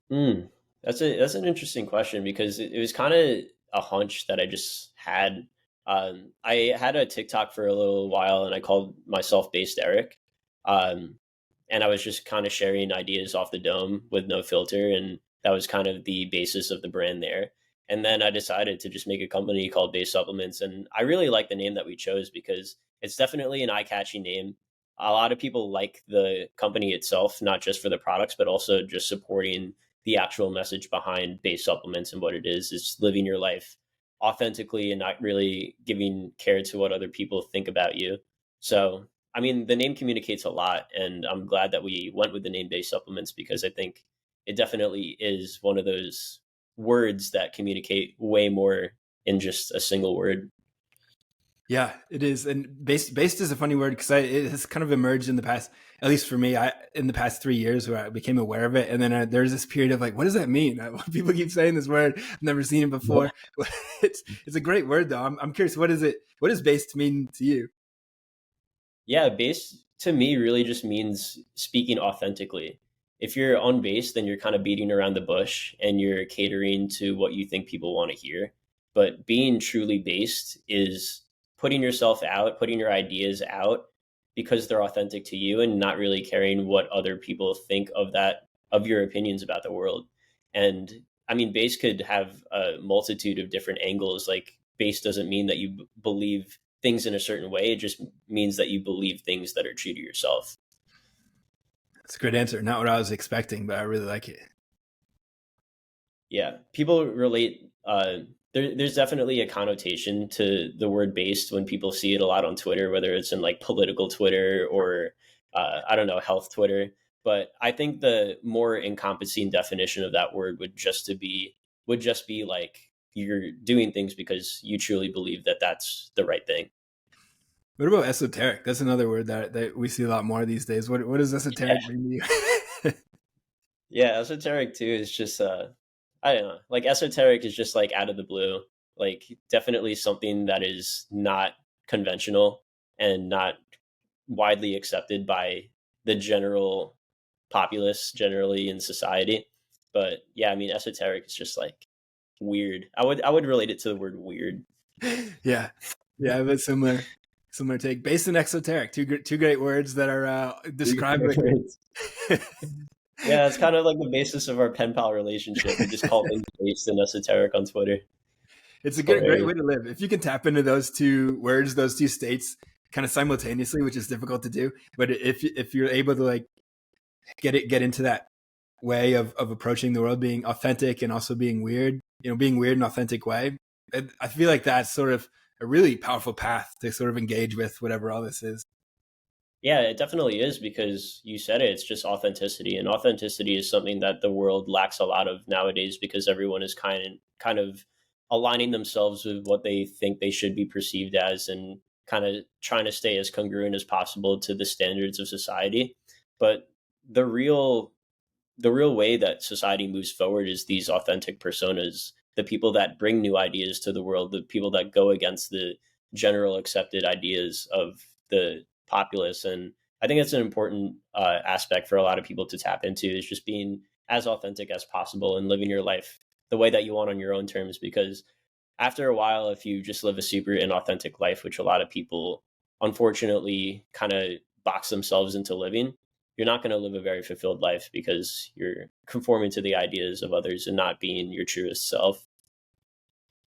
Hmm. That's an interesting question because it was kind of a hunch that I just had. I had a TikTok for a little while, and I called myself Based Eric, um, and I was just kind of sharing ideas off the dome with no filter, and that was kind of the basis of the brand there. And then I decided to just make a company called Base Supplements. And I really like the name that we chose because it's definitely an eye-catchy name. A lot of people like the company itself, not just for the products, but also just supporting the actual message behind Base Supplements and what it is living your life authentically and not really giving care to what other people think about you. So, I mean, the name communicates a lot, and I'm glad that we went with the name Base Supplements because I think it definitely is one of those words that communicate way more in just a single word. Yeah, it is. And based is a funny word because it has kind of emerged in the past, at least for me, in the past 3 years where I became aware of it. And then there's this period of like, what does that mean? People keep saying this word. I've never seen it before. It's a great word though. I'm curious, what does based mean to you? Yeah, base to me really just means speaking authentically. If you're on base, then you're kind of beating around the bush and you're catering to what you think people want to hear. But being truly based is putting yourself out, putting your ideas out because they're authentic to you and not really caring what other people think of that, of your opinions about the world. And I mean, base could have a multitude of different angles. Like, base doesn't mean that you believe things in a certain way. It just means that you believe things that are true to yourself. That's a great answer. Not what I was expecting, but I really like it. Yeah, people relate. There's definitely a connotation to the word based when people see it a lot on Twitter, whether it's in like political Twitter or I don't know, health Twitter. But I think the more encompassing definition of that word would just be like you're doing things because you truly believe that that's the right thing. What about esoteric? That's another word that we see a lot more these days. What does Yeah, esoteric mean to you? yeah, esoteric too is just I don't know. Like esoteric is just like out of the blue. Like definitely something that is not conventional and not widely accepted by the general populace generally in society. But yeah, I mean esoteric is just like weird. I would relate it to the word weird. Yeah, yeah, but similar take. Based and exoteric, two great words that are described with. Yeah, it's kind of like the basis of our pen pal relationship. We just call things based and esoteric on Twitter. It's a It's great hilarious. way to live. If you can tap into those two words, those two states, kind of simultaneously, which is difficult to do. But if you're able to like get into that way of approaching the world, being authentic and also being weird, being weird in an authentic way, I feel like that's sort of a really powerful path to sort of engage with whatever all this is. Yeah, it definitely is because you said it. It's just authenticity, and authenticity is something that the world lacks a lot of nowadays because everyone is kind of aligning themselves with what they think they should be perceived as, and kind of trying to stay as congruent as possible to the standards of society. But the real the real way that society moves forward is these authentic personas, the people that bring new ideas to the world, the people that go against the general accepted ideas of the populace. And I think that's an important aspect for a lot of people to tap into is just being as authentic as possible and living your life the way that you want on your own terms. Because after a while, if you just live a super inauthentic life, which a lot of people unfortunately kind of box themselves into living, you're not going to live a very fulfilled life because you're conforming to the ideas of others and not being your truest self.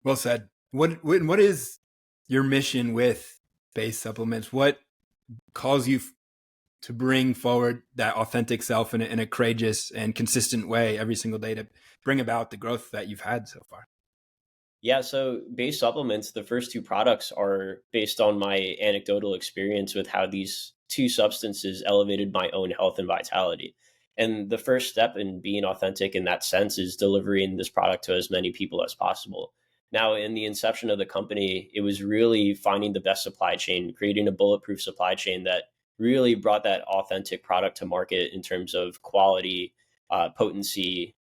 Well said. What is your mission with base supplements? What calls you to bring forward that authentic self in a courageous and consistent way every single day to bring about the growth that you've had so far? Yeah, so base supplements, the first two products are based on my anecdotal experience with how these two substances elevated my own health and vitality. And the first step in being authentic in that sense is delivering this product to as many people as possible. Now, in the inception of the company, it was really finding the best supply chain, creating a bulletproof supply chain that really brought that authentic product to market in terms of quality, potency,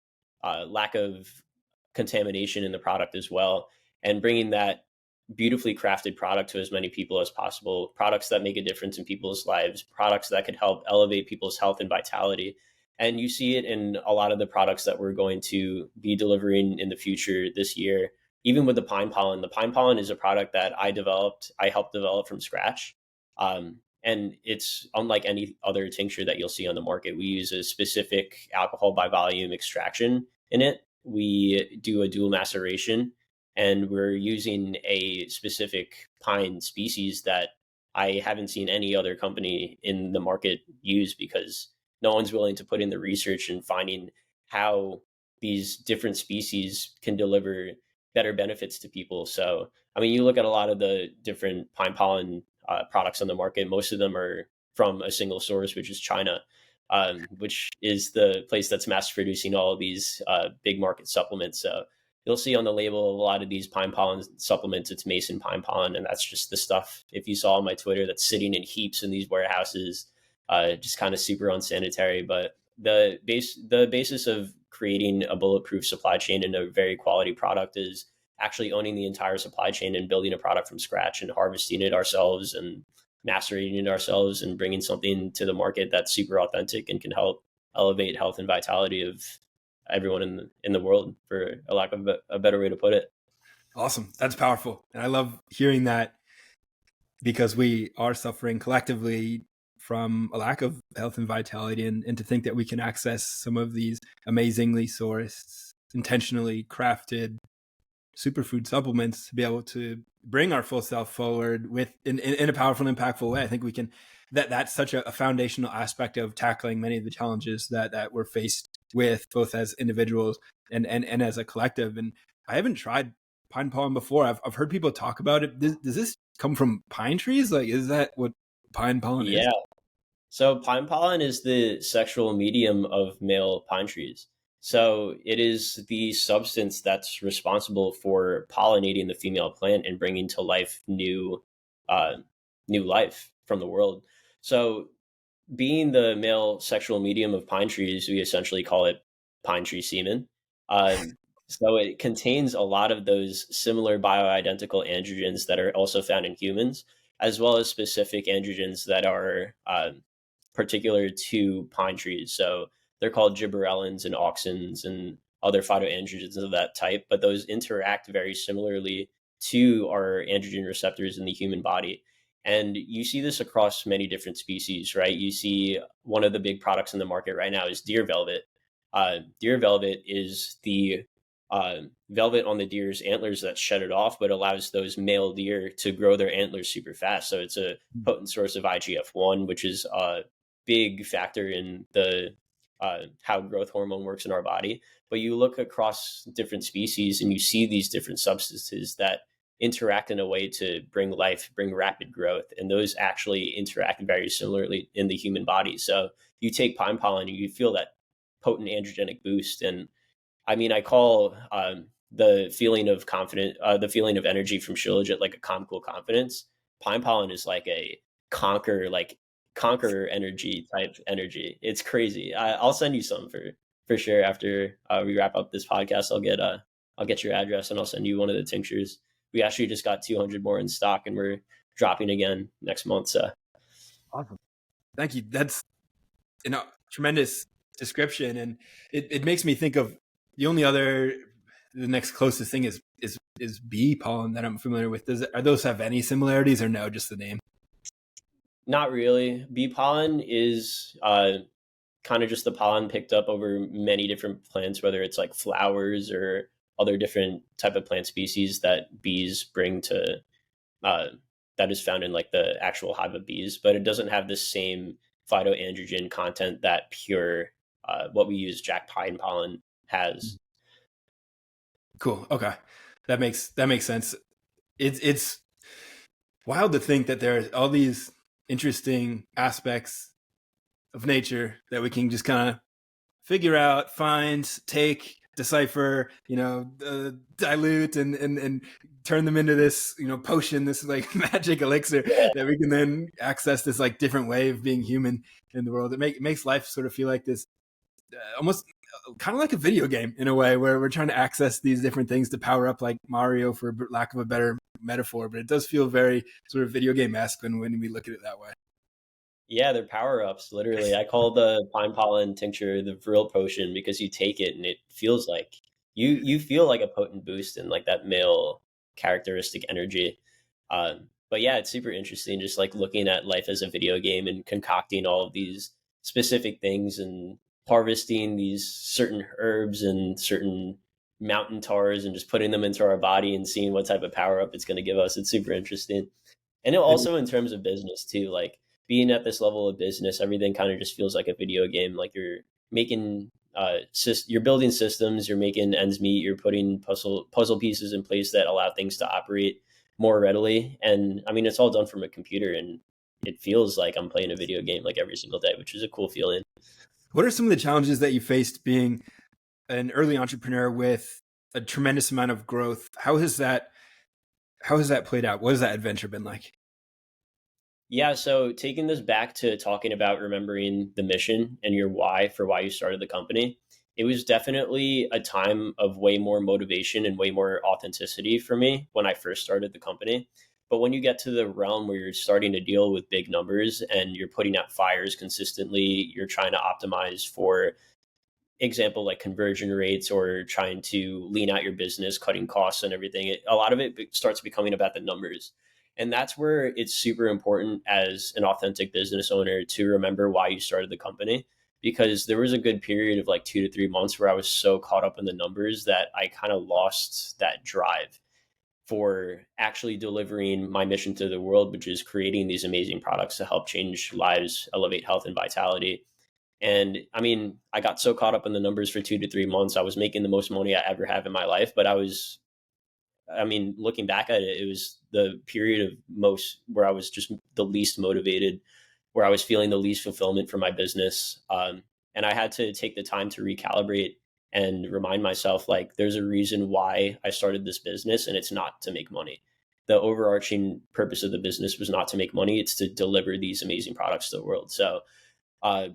lack of contamination in the product as well, and bringing that beautifully crafted product to as many people as possible, products that make a difference in people's lives, products that could help elevate people's health and vitality. And you see it in a lot of the products that we're going to be delivering in the future this year. Even with the pine pollen is a product that I helped develop from scratch. And it's unlike any other tincture that you'll see on the market. We use a specific alcohol by volume extraction in it we do a dual maceration, and we're using a specific pine species that I haven't seen any other company in the market use, because no one's willing to put in the research and finding how these different species can deliver better benefits to people. So, I mean, you look at a lot of the different pine pollen products on the market, most of them are from a single source, which is China, which is the place that's mass producing all of these big market supplements. So you'll see on the label of a lot of these pine pollen supplements, it's Mason pine pollen, and that's just the stuff, if you saw on my Twitter, that's sitting in heaps in these warehouses, just kind of super unsanitary. But the basis of creating a bulletproof supply chain and a very quality product is actually owning the entire supply chain and building a product from scratch and harvesting it ourselves and mastering it ourselves and bringing something to the market that's super authentic and can help elevate health and vitality of everyone in the world, for a lack of a better way to put it. Awesome. That's powerful. And I love hearing that, because we are suffering collectively from a lack of health and vitality, and to think that we can access some of these amazingly sourced, intentionally crafted superfood supplements to be able to bring our full self forward with in a powerful and impactful way. I think we can, that's such a foundational aspect of tackling many of the challenges that we're faced with, both as individuals and as a collective. And I haven't tried pine pollen before. I've heard people talk about it. Does this come from pine trees? Like, is that what pine pollen is? Yeah. So pine pollen is the sexual medium of male pine trees. So it is the substance that's responsible for pollinating the female plant and bringing to life uh, new life from the world. So, being the male sexual medium of pine trees, we essentially call it pine tree semen. So it contains a lot of those similar bioidentical androgens that are also found in humans, as well as specific androgens that are particular to pine trees. So they're called gibberellins and auxins and other phytoandrogens of that type, but those interact very similarly to our androgen receptors in the human body. And you see this across many different species, right? You see one of the big products in the market right now is deer velvet. Deer velvet is the velvet on the deer's antlers that shed it off, but allows those male deer to grow their antlers super fast. So it's a potent source of IGF-1, which is a big factor in the how growth hormone works in our body. But you look across different species and you see these different substances that interact in a way to bring life, bring rapid growth. And those actually interact very similarly in the human body. So you take pine pollen and you feel that potent androgenic boost. And I mean, I call the feeling of the feeling of energy from Shilajit like a comical confidence. Pine pollen is like a conqueror energy type energy. It's crazy. I'll send you some for sure after we wrap up this podcast. I'll get your address and I'll send you one of the tinctures. We actually just got 200 more in stock, and we're dropping again next month. So Awesome. Thank you. That's tremendous description, and it makes me think of the next closest thing is bee pollen that I'm familiar with. Are those have any similarities, or no, just the name? not really. Bee pollen is kind of just the pollen picked up over many different plants, whether it's like flowers or other different type of plant species that bees bring to uh, that is found in like the actual hive of bees, but it doesn't have the same phytoandrogen content that pure what we use jack pine pollen has. Cool. Okay, that makes sense. It's wild to think that there are all these interesting aspects of nature that we can just kind of figure out, find, take, decipher, dilute and turn them into this, potion, this like magic elixir that we can then access this like different way of being human in the world. It makes life sort of feel like this almost kind of like a video game in a way, where we're trying to access these different things to power up, like Mario, for lack of a better metaphor, but it does feel very sort of video game-esque when we look at it that way. Yeah, they're power ups. Literally, I call the pine pollen tincture the Vril potion, because you take it and it feels like you feel like a potent boost in like that male characteristic energy. But yeah, it's super interesting, just like looking at life as a video game and concocting all of these specific things and harvesting these certain herbs and certain mountain tars and just putting them into our body and seeing what type of power up it's going to give us. It's super interesting. And it also in terms of business too, like being at this level of business, everything kind of just feels like a video game. Like you're making you're building systems, you're making ends meet, you're putting puzzle pieces in place that allow things to operate more readily. And I mean, it's all done from a computer, and it feels like I'm playing a video game like every single day, which is a cool feeling. What are some of the challenges that you faced being an early entrepreneur with a tremendous amount of growth? How has that played out? What has that adventure been like? Yeah, so taking this back to talking about remembering the mission and your why for why you started the company, it was definitely a time of way more motivation and way more authenticity for me when I first started the company. But when you get to the realm where you're starting to deal with big numbers and you're putting out fires consistently, you're trying to optimize for example like conversion rates or trying to lean out your business, cutting costs and everything, a lot of it starts becoming about the numbers. And that's where it's super important as an authentic business owner to remember why you started the company, because there was a good period of like 2 to 3 months where I was so caught up in the numbers that I kind of lost that drive for actually delivering my mission to the world, which is creating these amazing products to help change lives, elevate health and vitality. And I mean, I got so caught up in the numbers for 2 to 3 months. I was making the most money I ever have in my life, but I mean, looking back at it, it was the period of most where I was just the least motivated, where I was feeling the least fulfillment from my business. And I had to take the time to recalibrate and remind myself, like, there's a reason why I started this business, and it's not to make money. The overarching purpose of the business was not to make money, it's to deliver these amazing products to the world. So, uh,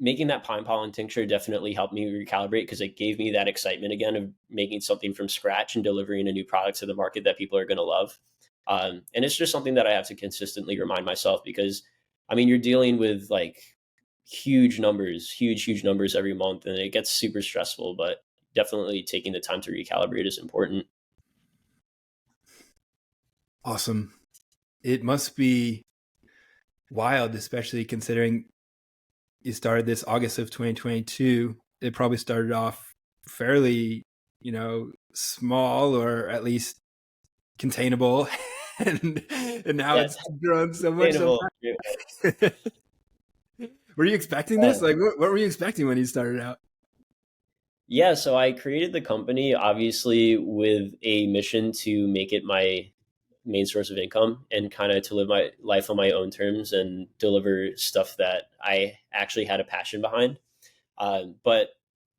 making that pine pollen tincture definitely helped me recalibrate because it gave me that excitement again of making something from scratch and delivering a new product to the market that people are going to love. And it's just something that I have to consistently remind myself because, I mean, you're dealing with like huge numbers every month, and it gets super stressful. But definitely taking the time to recalibrate is important. Awesome. It must be wild, especially considering you started this August of 2022. It probably started off fairly, small or at least containable, and now Yeah, it's grown so much. So sustainable. fast. Were you expecting this? Like, what were you expecting when you started out? Yeah, so I created the company obviously with a mission to make it my main source of income and kind of to live my life on my own terms and deliver stuff that I actually had a passion behind. But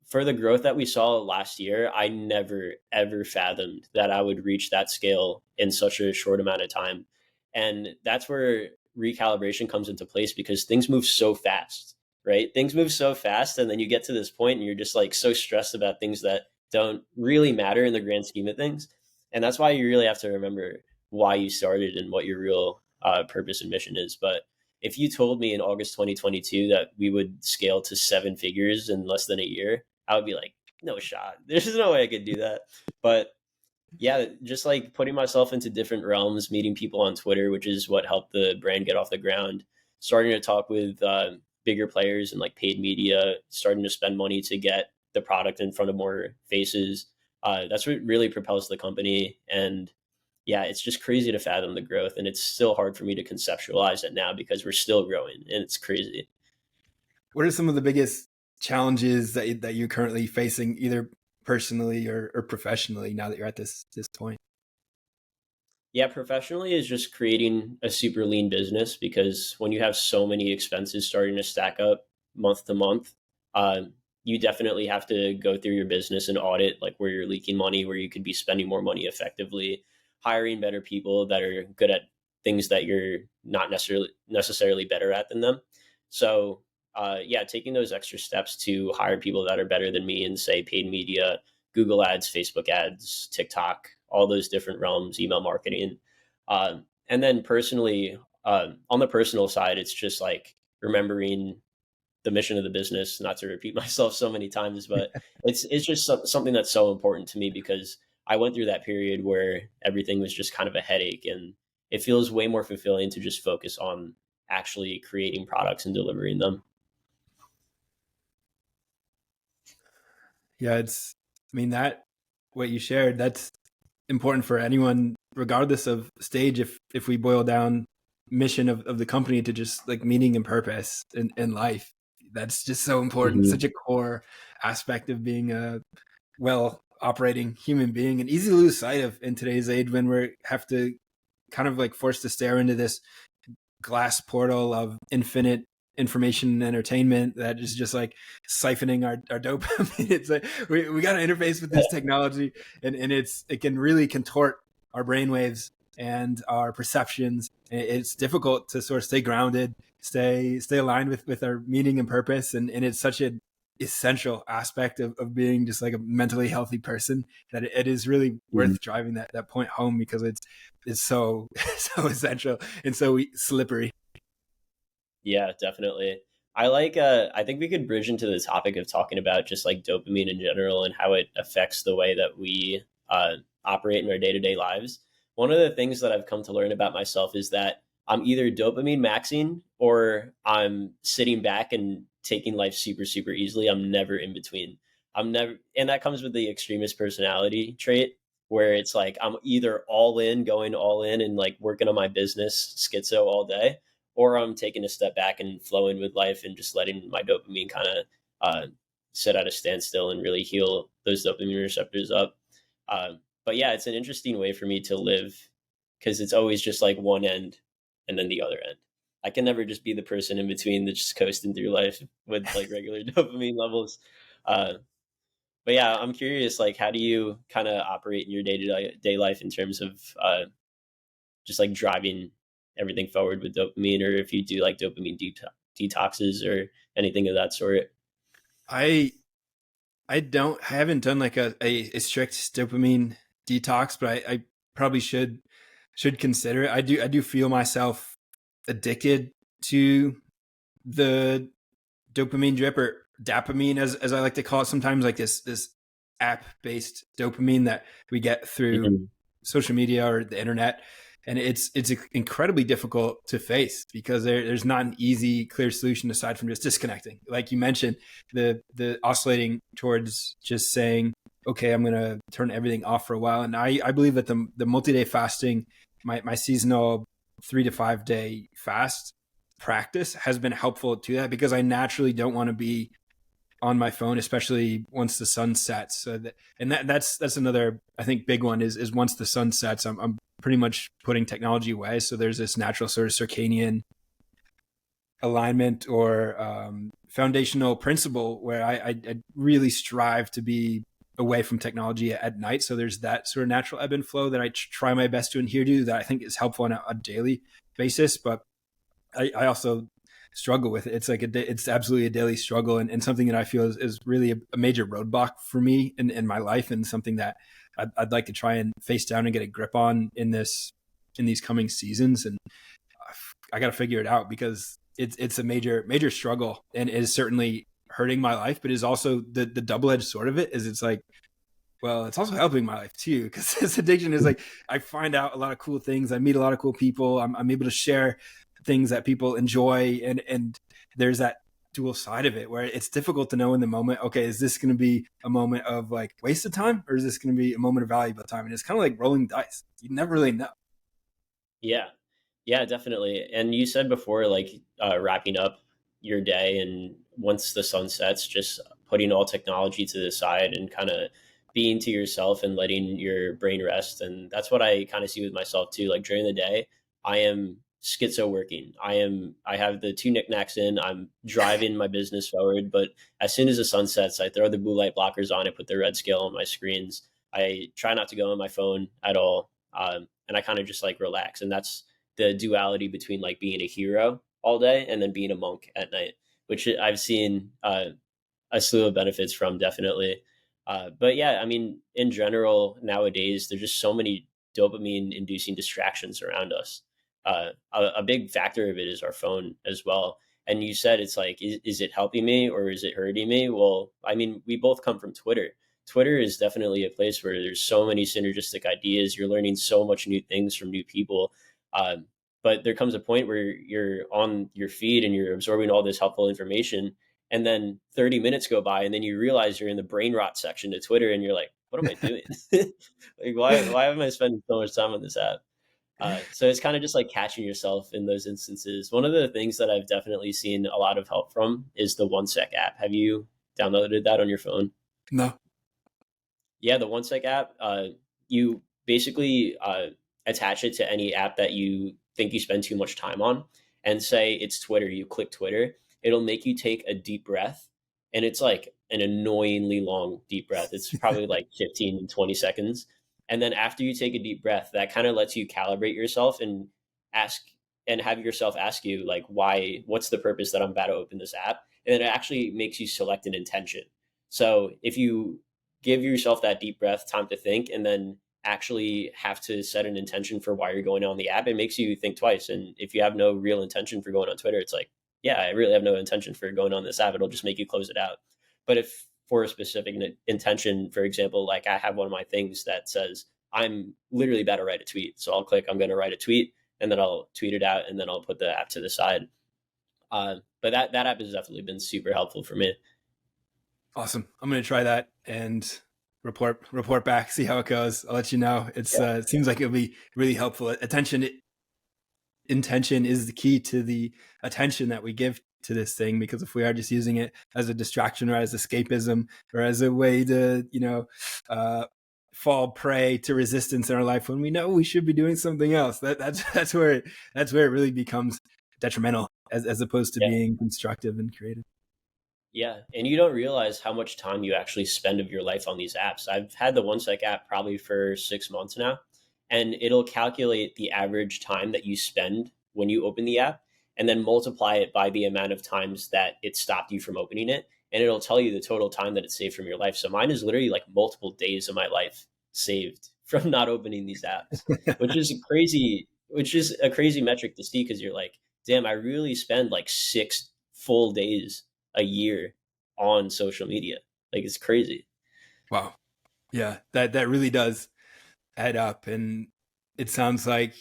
for the growth that we saw last year, I never ever fathomed that I would reach that scale in such a short amount of time. And that's where recalibration comes into place because things move so fast, right? Things move so fast. And then you get to this point and you're just like so stressed about things that don't really matter in the grand scheme of things. And that's why you really have to remember why you started and what your real purpose and mission is. But if you told me in August 2022 that we would scale to 7 figures in less than a year, I would be like, no shot. There's no way I could do that. But yeah, just like putting myself into different realms, meeting people on Twitter, which is what helped the brand get off the ground, starting to talk with bigger players and like paid media, starting to spend money to get the product in front of more faces. That's what really propels the company. And yeah, it's just crazy to fathom the growth. And it's still hard for me to conceptualize it now because we're still growing and it's crazy. What are some of the biggest challenges that you're currently facing, either personally or professionally, now that you're at this point? Yeah, professionally is just creating a super lean business because when you have so many expenses starting to stack up month to month, you definitely have to go through your business and audit like where you're leaking money, where you could be spending more money effectively, hiring better people that are good at things that you're not necessarily better at than them. So yeah, taking those extra steps to hire people that are better than me and say paid media, Google ads, Facebook ads, TikTok, all those different realms, email marketing. And then personally, on the personal side, it's just like remembering the mission of the business, not to repeat myself so many times, but it's just something that's so important to me because I went through that period where everything was just kind of a headache, and it feels way more fulfilling to just focus on actually creating products and delivering them. Yeah, it's. I mean that what you shared. That's important for anyone, regardless of stage. If we boil down mission of the company to just like meaning and purpose in life, that's just so important. Mhm. Such a core aspect of being a well operating human being, and easy to lose sight of in today's age when we have to kind of like forced to stare into this glass portal of infinite information and entertainment that is just like siphoning our dopamine. It's like we got to interface with this technology, and it can really contort our brainwaves and our perceptions. It's difficult to sort of stay grounded, stay aligned with our meaning and purpose, and it's such an essential aspect of being just like a mentally healthy person that it is really Mhm. worth driving that point home, because it's so so essential and so slippery. Yeah, definitely. I think we could bridge into the topic of talking about just like dopamine in general and how it affects the way that we operate in our day-to-day lives. One of the things that I've come to learn about myself is that I'm either dopamine maxing or I'm sitting back and taking life super, super easily. I'm never in between. I'm never, and that comes with the extremist personality trait where it's like I'm either all in, going all in and like working on my business schizo all day, or I'm taking a step back and flowing with life and just letting my dopamine kind of sit at a standstill and really heal those dopamine receptors up. But yeah, it's an interesting way for me to live because it's always just like one end and then the other end. I can never just be the person in between that's just coasting through life with like regular dopamine levels. Uh, but yeah, I'm curious, like, how do you kind of operate in your day to day life in terms of just like driving everything forward with dopamine, or if you do like dopamine detoxes or anything of that sort. I I haven't done like a strict dopamine detox, but I probably should consider it. I do feel myself addicted to the dopamine drip, or dopamine as I like to call it sometimes, like this app based dopamine that we get through Mhm. social media or the internet. And it's incredibly difficult to face because there's not an easy clear solution aside from just disconnecting, like you mentioned, the oscillating towards just saying, okay, I'm going to turn everything off for a while. And I believe that the multi-day fasting, my seasonal 3 to 5 day fast practice has been helpful to that, because I naturally don't want to be on my phone, especially once the sun sets. So that's another, I think, big one is once the sun sets, I'm pretty much putting technology away. So there's this natural sort of circadian alignment or foundational principle where I really strive to be away from technology at night. So there's that sort of natural ebb and flow that I try my best to adhere to, that I think is helpful on a daily basis. But I also struggle with it. It's like it's absolutely a daily struggle, and something that I feel is really a major roadblock for me in my life, and something that I'd like to try and face down and get a grip on in these coming seasons. And I got to figure it out, because it's a major struggle, and is certainly hurting my life, but is also the double edged sword of it. Is it's like, well, it's also helping my life too, because this addiction is like, I find out a lot of cool things. I meet a lot of cool people. I'm able to share things that people enjoy, and there's that dual side of it where it's difficult to know in the moment, okay, is this going to be a moment of like waste of time, or is this going to be a moment of valuable time? And it's kind of like rolling dice. You never really know. Yeah. Yeah, definitely. And you said before, like wrapping up your day and once the sun sets, just putting all technology to the side and kind of being to yourself and letting your brain rest. And that's what I kind of see with myself too. Like during the day, I am schizo working. I have the two knickknacks in, I'm driving my business forward. But as soon as the sun sets, I throw the blue light blockers on, I put the red scale on my screens. I try not to go on my phone at all. And I kind of just like relax. And that's the duality between like being a hero all day and then being a monk at night, which I've seen a slew of benefits from, definitely. But yeah, I mean, in general, nowadays, there's just so many dopamine inducing distractions around us. A big factor of it is our phone as well. And you said it's like, is it helping me or is it hurting me? Well, I mean, we both come from Twitter. Twitter is definitely a place where there's so many synergistic ideas. You're learning so much new things from new people. Um, but there comes a point where you're on your feed and you're absorbing all this helpful information, and then 30 minutes go by and then you realize you're in the brain rot section to Twitter and you're like, what am I doing? Like, why am I spending so much time on this app? So it's kind of just like catching yourself in those instances. One of the things that I've definitely seen a lot of help from is the 1Sec app. Have you downloaded that on your phone? No. Yeah, the 1Sec app. You basically attach it to any app that you think you spend too much time on, and say it's Twitter. You click Twitter. It'll make you take a deep breath, and it's like an annoyingly long deep breath. It's probably like 15 to 20 seconds. And then after you take a deep breath, that kind of lets you calibrate yourself and ask and have yourself ask you like, what's the purpose that I'm about to open this app? And then it actually makes you select an intention. So if you give yourself that deep breath, time to think, and then actually have to set an intention for why you're going on the app, it makes you think twice. And if you have no real intention for going on Twitter, it's like, yeah, I really have no intention for going on this app. It'll just make you close it out. But if for a specific intention, for example, like I have one of my things that says I'm literally about to write a tweet. So I'll click, I'm going to write a tweet, and then I'll tweet it out, and then I'll put the app to the side. But that app has definitely been super helpful for me. Awesome. I'm going to try that and report back, see how it goes. I'll let you know. It seems like it'll be really helpful. Intention is the key to the attention that we give to this thing, because if we are just using it as a distraction or as escapism or as a way to, fall prey to resistance in our life when we know we should be doing something else, that's where it really becomes detrimental as opposed to being constructive and creative. Yeah, and you don't realize how much time you actually spend of your life on these apps. I've had the 1Sec app probably for 6 months now, and it'll calculate the average time that you spend when you open the app and then multiply it by the amount of times that it stopped you from opening it. And it'll tell you the total time that it saved from your life. So mine is literally like multiple days of my life saved from not opening these apps, which is a crazy metric to see, because you're like, damn, I really spend like 6 full days a year on social media. Like, it's crazy. Wow. Yeah, that really does add up. And it sounds like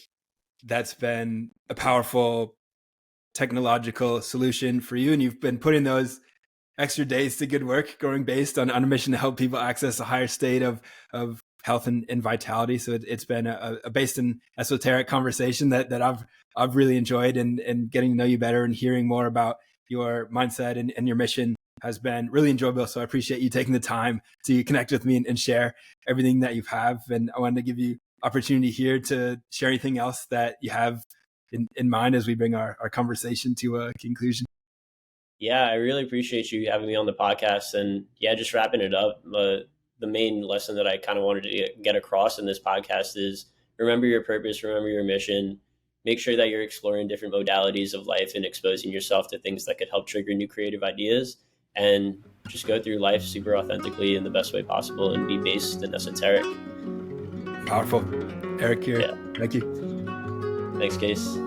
that's been a powerful technological solution for you. And you've been putting those extra days to good work, going based on a mission to help people access a higher state of health and vitality. So it's been a based in esoteric conversation that I've really enjoyed, and getting to know you better and hearing more about your mindset and your mission has been really enjoyable. So I appreciate you taking the time to connect with me and share everything that you have. And I wanted to give you opportunity here to share anything else that you have in mind as we bring our conversation to a conclusion. Yeah, I really appreciate you having me on the podcast. And yeah, just wrapping it up, the main lesson that I kind of wanted to get across in this podcast is remember your purpose, remember your mission. Make sure that you're exploring different modalities of life and exposing yourself to things that could help trigger new creative ideas, and just go through life super authentically in the best way possible and be based and esoteric. Powerful. Erik Kier. Yeah. Thank you. Thanks, Case.